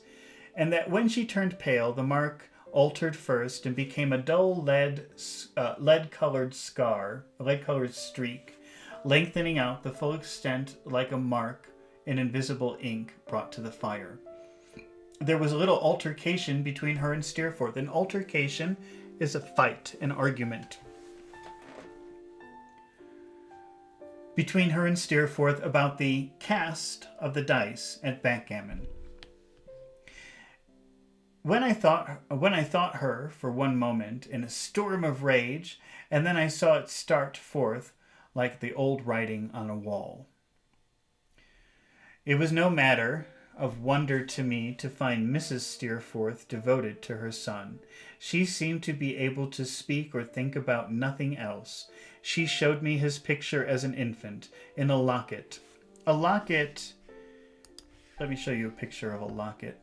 and that when she turned pale, the mark altered first and became a dull lead-colored scar, a lead-colored streak, lengthening out the full extent like a mark in invisible ink brought to the fire. There was a little altercation between her and Steerforth. An altercation is a fight, an argument. Between her and Steerforth about the cast of the dice at backgammon. When I thought her for one moment in a storm of rage, and then I saw it start forth like the old writing on a wall. It was no matter of wonder to me to find Mrs. Steerforth devoted to her son. She seemed to be able to speak or think about nothing else. She showed me his picture as an infant in a locket. A locket. Let me show you a picture of a locket.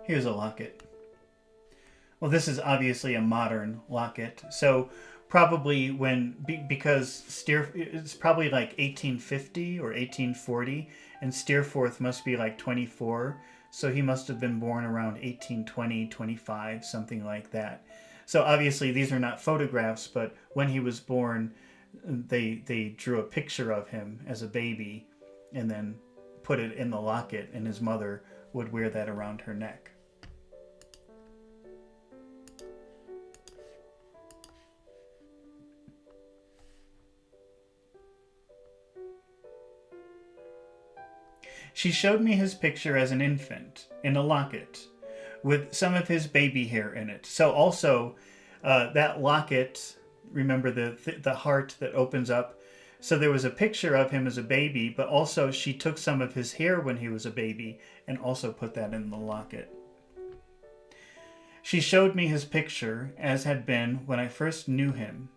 Here's a locket. Well, this is obviously a modern locket. So probably because it's probably like 1850 or 1840, and Steerforth must be like 24. So he must have been born around 1820, 25, something like that. So obviously these are not photographs, but when he was born, they drew a picture of him as a baby and then put it in the locket, and his mother would wear that around her neck. She showed me his picture as an infant in a locket with some of his baby hair in it. So also that locket, remember the heart that opens up? So there was a picture of him as a baby, but also she took some of his hair when he was a baby and also put that in the locket. She showed me his picture as had been when I first knew him,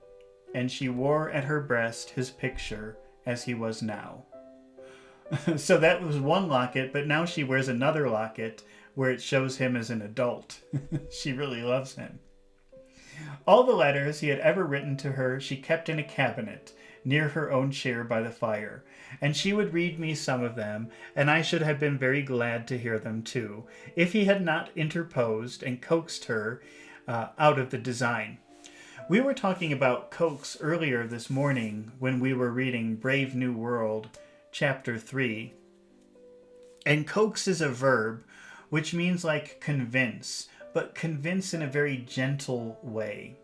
and she wore at her breast his picture as he was now. So that was one locket, but now she wears another locket where it shows him as an adult. She really loves him. All the letters he had ever written to her she kept in a cabinet near her own chair by the fire, and she would read me some of them, and I should have been very glad to hear them too, if he had not interposed and coaxed her out of the design. We were talking about coax earlier this morning when we were reading Brave New World, chapter 3. And coax is a verb which means like convince, but convince in a very gentle way.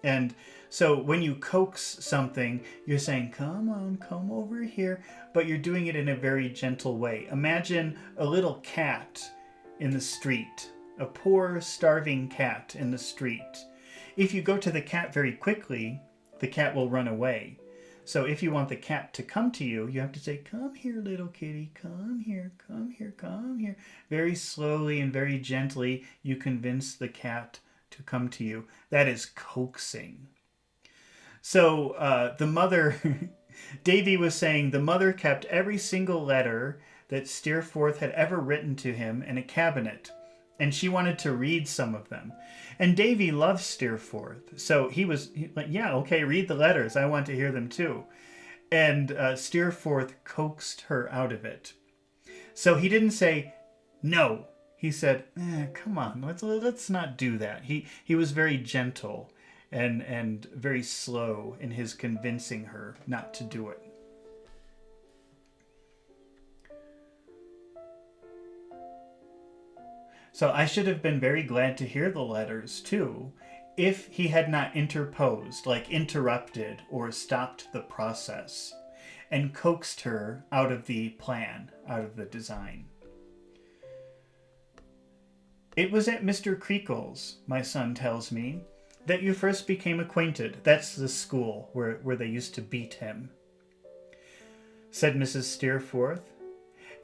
And so when you coax something, you're saying, come on, come over here, but you're doing it in a very gentle way. Imagine a little cat in the street, a poor, starving cat in the street. If you go to the cat very quickly, the cat will run away. So if you want the cat to come to you, you have to say, come here, little kitty, come here, come here, come here. Very slowly and very gently, you convince the cat to come to you. That is coaxing. So the mother, Davy was saying, the mother kept every single letter that Steerforth had ever written to him in a cabinet, and she wanted to read some of them. And Davy loved Steerforth, so he was like, yeah, okay, read the letters. I want to hear them too. And Steerforth coaxed her out of it. So he didn't say, no. He said, come on, let's not do that. He was very gentle and very slow in his convincing her not to do it. So I should have been very glad to hear the letters, too, if he had not interposed, like interrupted or stopped the process, and coaxed her out of the plan, out of the design. It was at Mr. Creakle's, my son tells me, that you first became acquainted. That's the school where they used to beat him, said Mrs. Steerforth.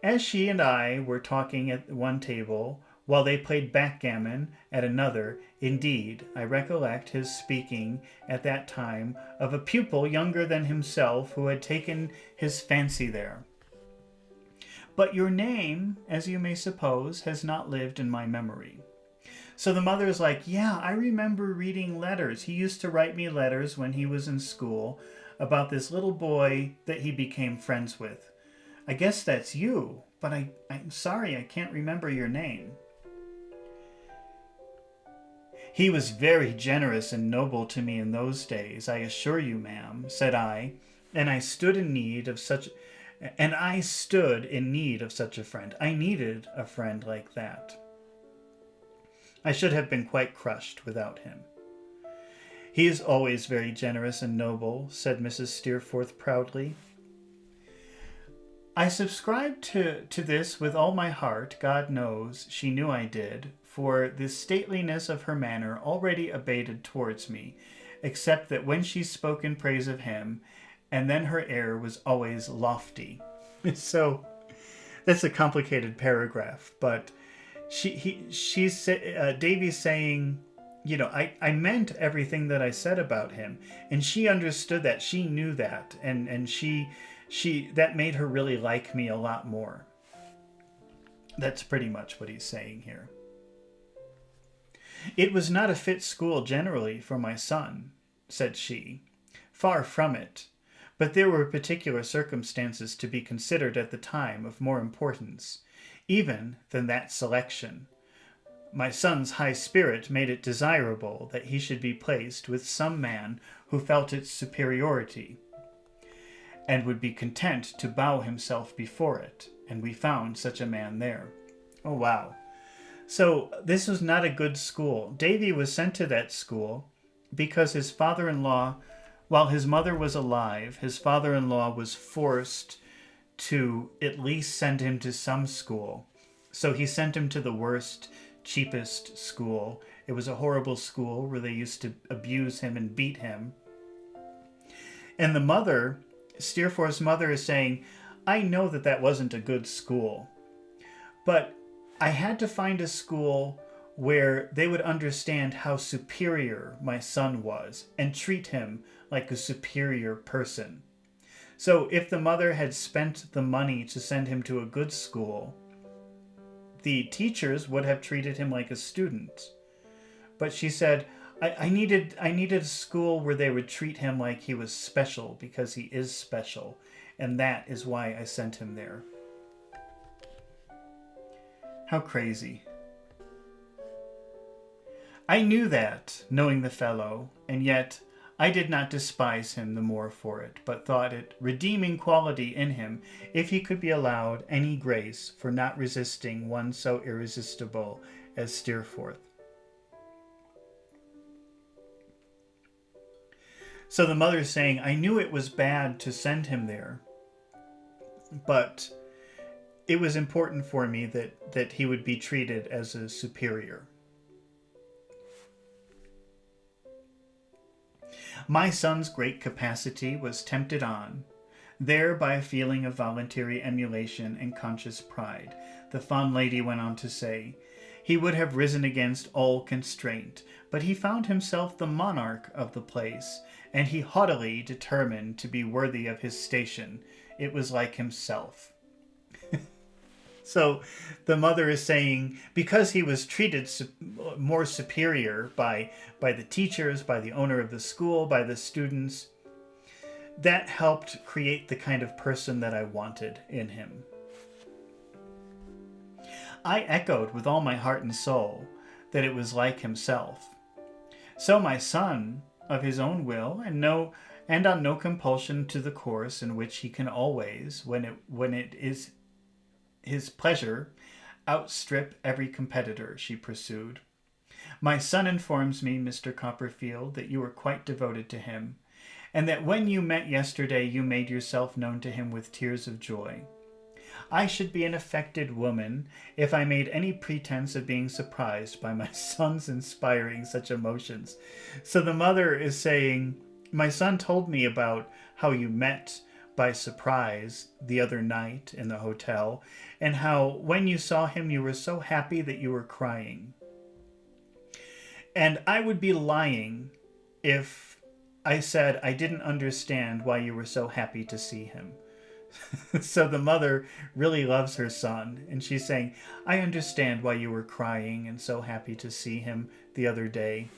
As she and I were talking at one table, while they played backgammon at another, indeed, I recollect his speaking at that time of a pupil younger than himself who had taken his fancy there. But your name, as you may suppose, has not lived in my memory. So the mother is like, yeah, I remember reading letters. He used to write me letters when he was in school about this little boy that he became friends with. I guess that's you, but I'm sorry, I can't remember your name. He was very generous and noble to me in those days, I assure you, ma'am, said I, and I stood in need of such a friend. I needed a friend like that. I should have been quite crushed without him. He is always very generous and noble, said Mrs. Steerforth proudly. I subscribed to this with all my heart. God knows she knew I did, for the stateliness of her manner already abated towards me, except that when she spoke in praise of him, and then her air was always lofty. So that's a complicated paragraph, but Davy's saying, you know, I meant everything that I said about him, and she understood that. She knew that, and she that made her really like me a lot more. That's pretty much what he's saying here. It was not a fit school generally for my son, said she. Far from it. But there were particular circumstances to be considered at the time of more importance, even than that selection. My son's high spirit made it desirable that he should be placed with some man who felt its superiority, and would be content to bow himself before it, and we found such a man there. Oh, wow. So this was not a good school. Davy was sent to that school because his father-in-law, while his mother was alive, his father-in-law was forced to at least send him to some school. So he sent him to the worst, cheapest school. It was a horrible school where they used to abuse him and beat him. And the mother, Steerforth's mother, is saying, I know that wasn't a good school, but I had to find a school where they would understand how superior my son was and treat him like a superior person. So if the mother had spent the money to send him to a good school, the teachers would have treated him like a student. But she said, I needed a school where they would treat him like he was special, because he is special, and that is why I sent him there. How crazy. I knew that, knowing the fellow, and yet I did not despise him the more for it, but thought it redeeming quality in him if he could be allowed any grace for not resisting one so irresistible as Steerforth. So the mother's saying, I knew it was bad to send him there, but it was important for me that he would be treated as a superior. My son's great capacity was tempted on, there by a feeling of voluntary emulation and conscious pride. The fond lady went on to say, he would have risen against all constraint, but he found himself the monarch of the place, and he haughtily determined to be worthy of his station. It was like himself. So the mother is saying, because he was treated more superior by the teachers, by the owner of the school, by the students, that helped create the kind of person that I wanted in him. I echoed with all my heart and soul that it was like himself. So my son, of his own will, and on no compulsion to the course in which he can always, when it is his pleasure, outstrip every competitor, she pursued. My son informs me, Mr. Copperfield, that you are quite devoted to him, and that when you met yesterday you made yourself known to him with tears of joy. I should be an affected woman if I made any pretense of being surprised by my son's inspiring such emotions. So the mother is saying, my son told me about how you met by surprise the other night in the hotel, and how when you saw him you were so happy that you were crying. And I would be lying if I said I didn't understand why you were so happy to see him. So the mother really loves her son, and she's saying, I understand why you were crying and so happy to see him the other day.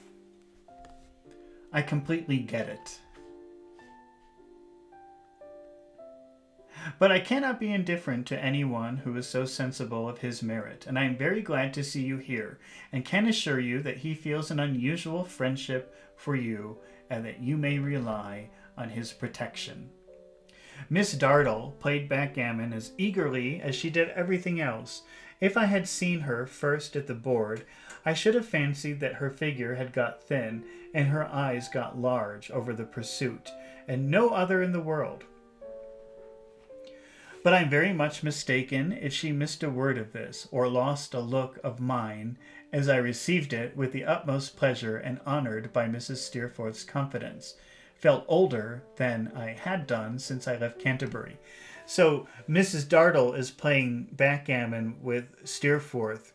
I completely get it. But I cannot be indifferent to anyone who is so sensible of his merit, and I am very glad to see you here, and can assure you that he feels an unusual friendship for you, and that you may rely on his protection. Miss Dartle played backgammon as eagerly as she did everything else. If I had seen her first at the board, I should have fancied that her figure had got thin, and her eyes got large over the pursuit, and no other in the world. But I'm very much mistaken if she missed a word of this, or lost a look of mine, as I received it with the utmost pleasure, and honoured by Mrs. Steerforth's confidence, felt older than I had done since I left Canterbury. So Mrs. Dartle is playing backgammon with Steerforth,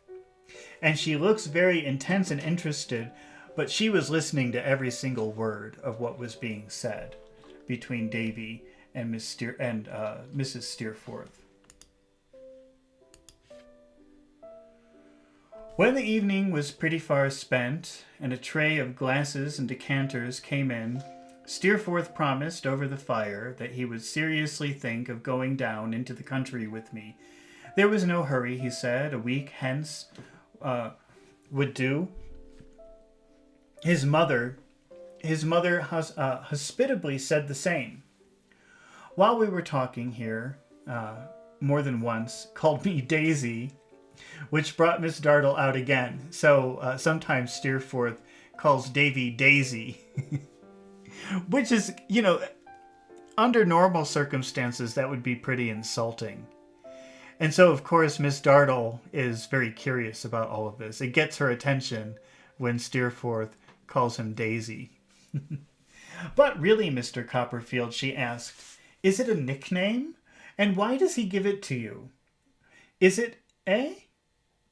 and she looks very intense and interested, but she was listening to every single word of what was being said between Davy and Mrs. Steerforth. When the evening was pretty far spent, and a tray of glasses and decanters came in, Steerforth promised over the fire that he would seriously think of going down into the country with me. There was no hurry, he said. A week hence would do. His mother hospitably said the same. While we were talking here, more than once, called me Daisy, which brought Miss Dartle out again. So sometimes Steerforth calls Davy Daisy, which is, under normal circumstances, that would be pretty insulting. And so, of course, Miss Dartle is very curious about all of this. It gets her attention when Steerforth calls him Daisy. But really, Mr. Copperfield, she asked, is it a nickname? And why does he give it to you? Is it,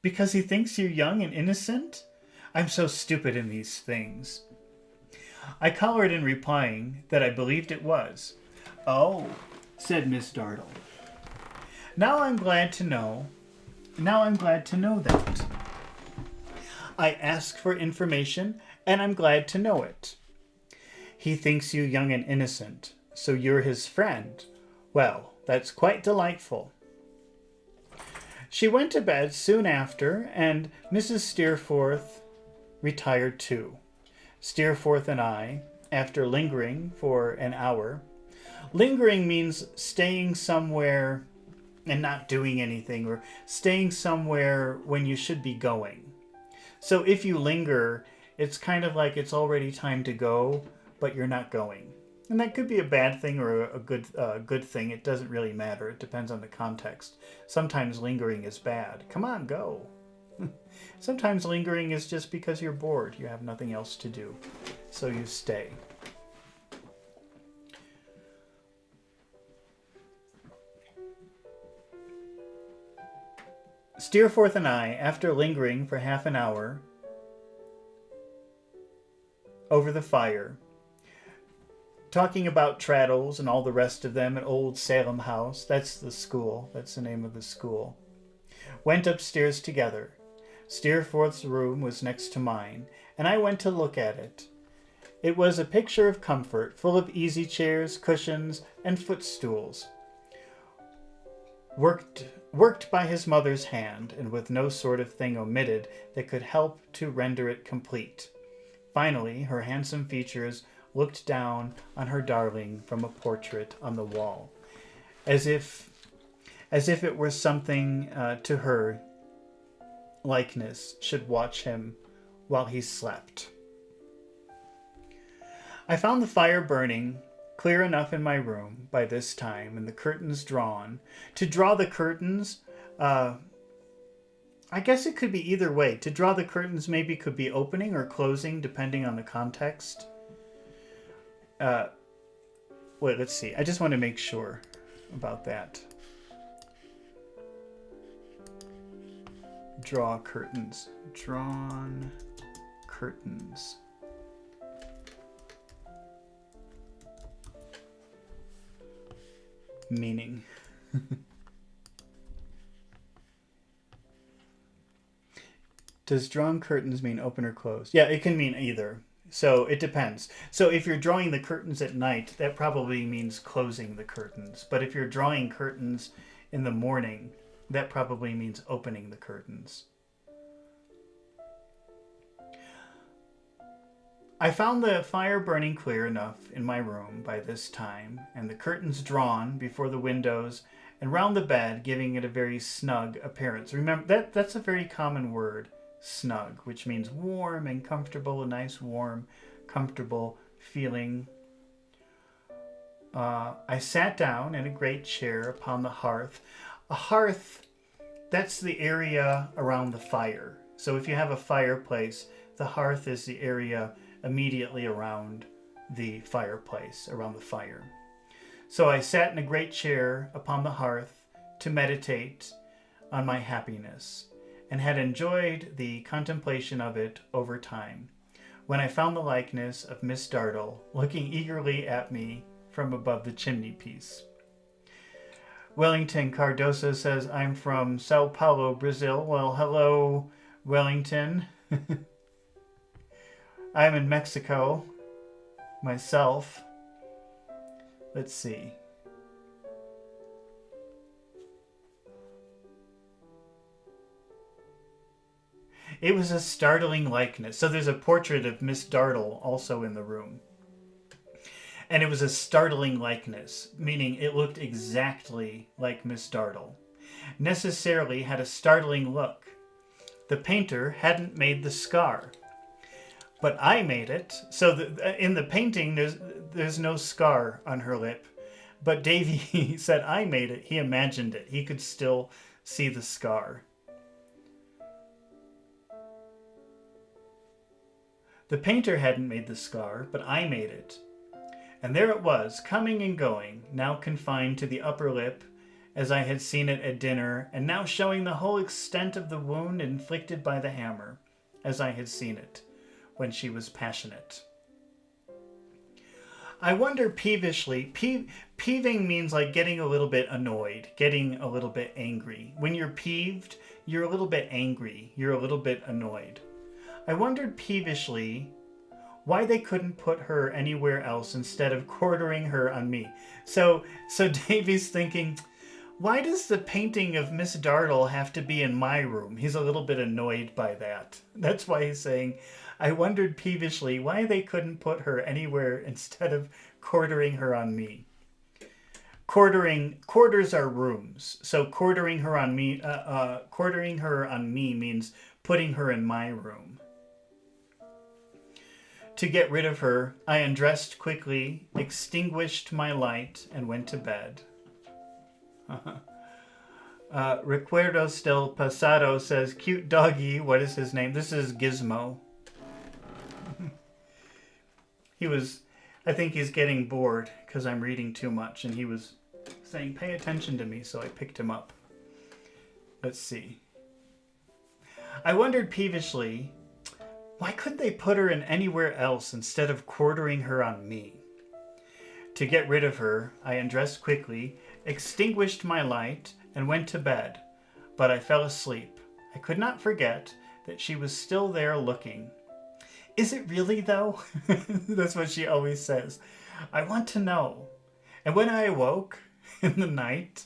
because he thinks you're young and innocent? I'm so stupid in these things. I colored in replying that I believed it was. Oh, said Miss Dartle. Now I'm glad to know that. I ask for information, and I'm glad to know it. He thinks you young and innocent, so you're his friend. Well, that's quite delightful. She went to bed soon after, and Mrs. Steerforth retired too. Steerforth and I, after lingering for an hour. Lingering means staying somewhere and not doing anything, or staying somewhere when you should be going. So if you linger, it's kind of like it's already time to go, but you're not going. And that could be a bad thing or a good thing. It doesn't really matter. It depends on the context. Sometimes lingering is bad. Come on, go. Sometimes lingering is just because you're bored. You have nothing else to do. So you stay. Steerforth and I, after lingering for half an hour over the fire, talking about Traddles and all the rest of them at Old Salem House, that's the school, that's the name of the school, went upstairs together. Steerforth's room was next to mine, and I went to look at it. It was a picture of comfort, full of easy chairs, cushions, and footstools. Worked by his mother's hand, and with no sort of thing omitted that could help to render it complete. Finally, her handsome features looked down on her darling from a portrait on the wall, as if it were something to her likeness should watch him while he slept. I found the fire burning clear enough in my room by this time, and the curtains drawn. To draw the curtains, I guess it could be either way. To draw the curtains maybe could be opening or closing, depending on the context. Wait, let's see. I just want to make sure about that. Draw curtains. Drawn curtains. Meaning. Does drawn curtains mean open or closed? Yeah, it can mean either. So it depends. So if you're drawing the curtains at night, that probably means closing the curtains. But if you're drawing curtains in the morning, that probably means opening the curtains. I found the fire burning clear enough in my room by this time, and the curtains drawn before the windows and round the bed, giving it a very snug appearance. Remember, that's a very common word, snug, which means warm and comfortable, a nice, warm, comfortable feeling. I sat down in a great chair upon the hearth. A hearth, that's the area around the fire. So if you have a fireplace, the hearth is the area immediately around the fireplace, around the fire. So I sat in a great chair upon the hearth to meditate on my happiness, and had enjoyed the contemplation of it over time, when I found the likeness of Miss Dartle looking eagerly at me from above the chimney piece. Wellington Cardoso says, I'm from Sao Paulo, Brazil. Well, hello, Wellington. I'm in Mexico myself. Let's see. It was a startling likeness. So there's a portrait of Miss Dartle also in the room. And it was a startling likeness, meaning it looked exactly like Miss Dartle. Necessarily had a startling look. The painter hadn't made the scar. But I made it. So in the painting, there's no scar on her lip. But Davy said, I made it. He imagined it. He could still see the scar. The painter hadn't made the scar, but I made it. And there it was, coming and going, now confined to the upper lip, as I had seen it at dinner, and now showing the whole extent of the wound inflicted by the hammer, as I had seen it when she was passionate. I wonder peevishly. Peeving means like getting a little bit annoyed, getting a little bit angry. When you're peeved, you're a little bit angry. You're a little bit annoyed. I wondered peevishly why they couldn't put her anywhere else instead of quartering her on me. So Davy's thinking, why does the painting of Miss Dartle have to be in my room? He's a little bit annoyed by that. That's why he's saying, I wondered peevishly why they couldn't put her anywhere instead of quartering her on me. Quarters are rooms. So quartering her on me means putting her in my room. To get rid of her, I undressed quickly, extinguished my light, and went to bed. Recuerdos del Pasado says, cute doggy, what is his name? This is Gizmo. I think he's getting bored because I'm reading too much, and he was saying, pay attention to me, so I picked him up. Let's see. I wondered peevishly, why couldn't they put her in anywhere else instead of quartering her on me? To get rid of her, I undressed quickly, extinguished my light, and went to bed, but I fell asleep. I could not forget that she was still there looking. Is it really, though? That's what she always says. I want to know. And when I awoke in the night,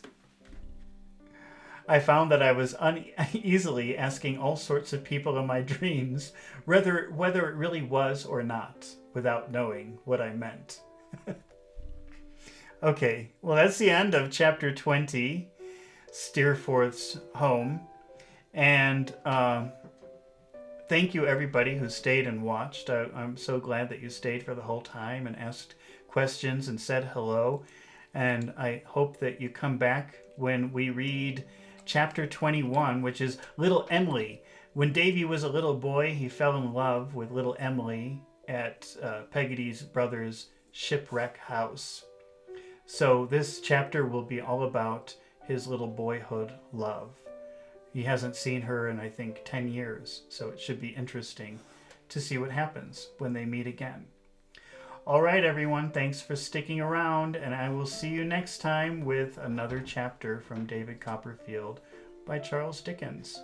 I found that I was uneasily asking all sorts of people in my dreams whether it really was or not, without knowing what I meant. Okay, well, that's the end of chapter 20, Steerforth's Home. And thank you, everybody who stayed and watched. I'm so glad that you stayed for the whole time and asked questions and said hello. And I hope that you come back when we read chapter 21, which is Little Emily. When Davy was a little boy, he fell in love with little Emily at Peggotty's brother's shipwreck house. So this chapter will be all about his little boyhood love. He hasn't seen her in, I think, 10 years, so it should be interesting to see what happens when they meet again. All right, everyone, thanks for sticking around, and I will see you next time with another chapter from David Copperfield by Charles Dickens.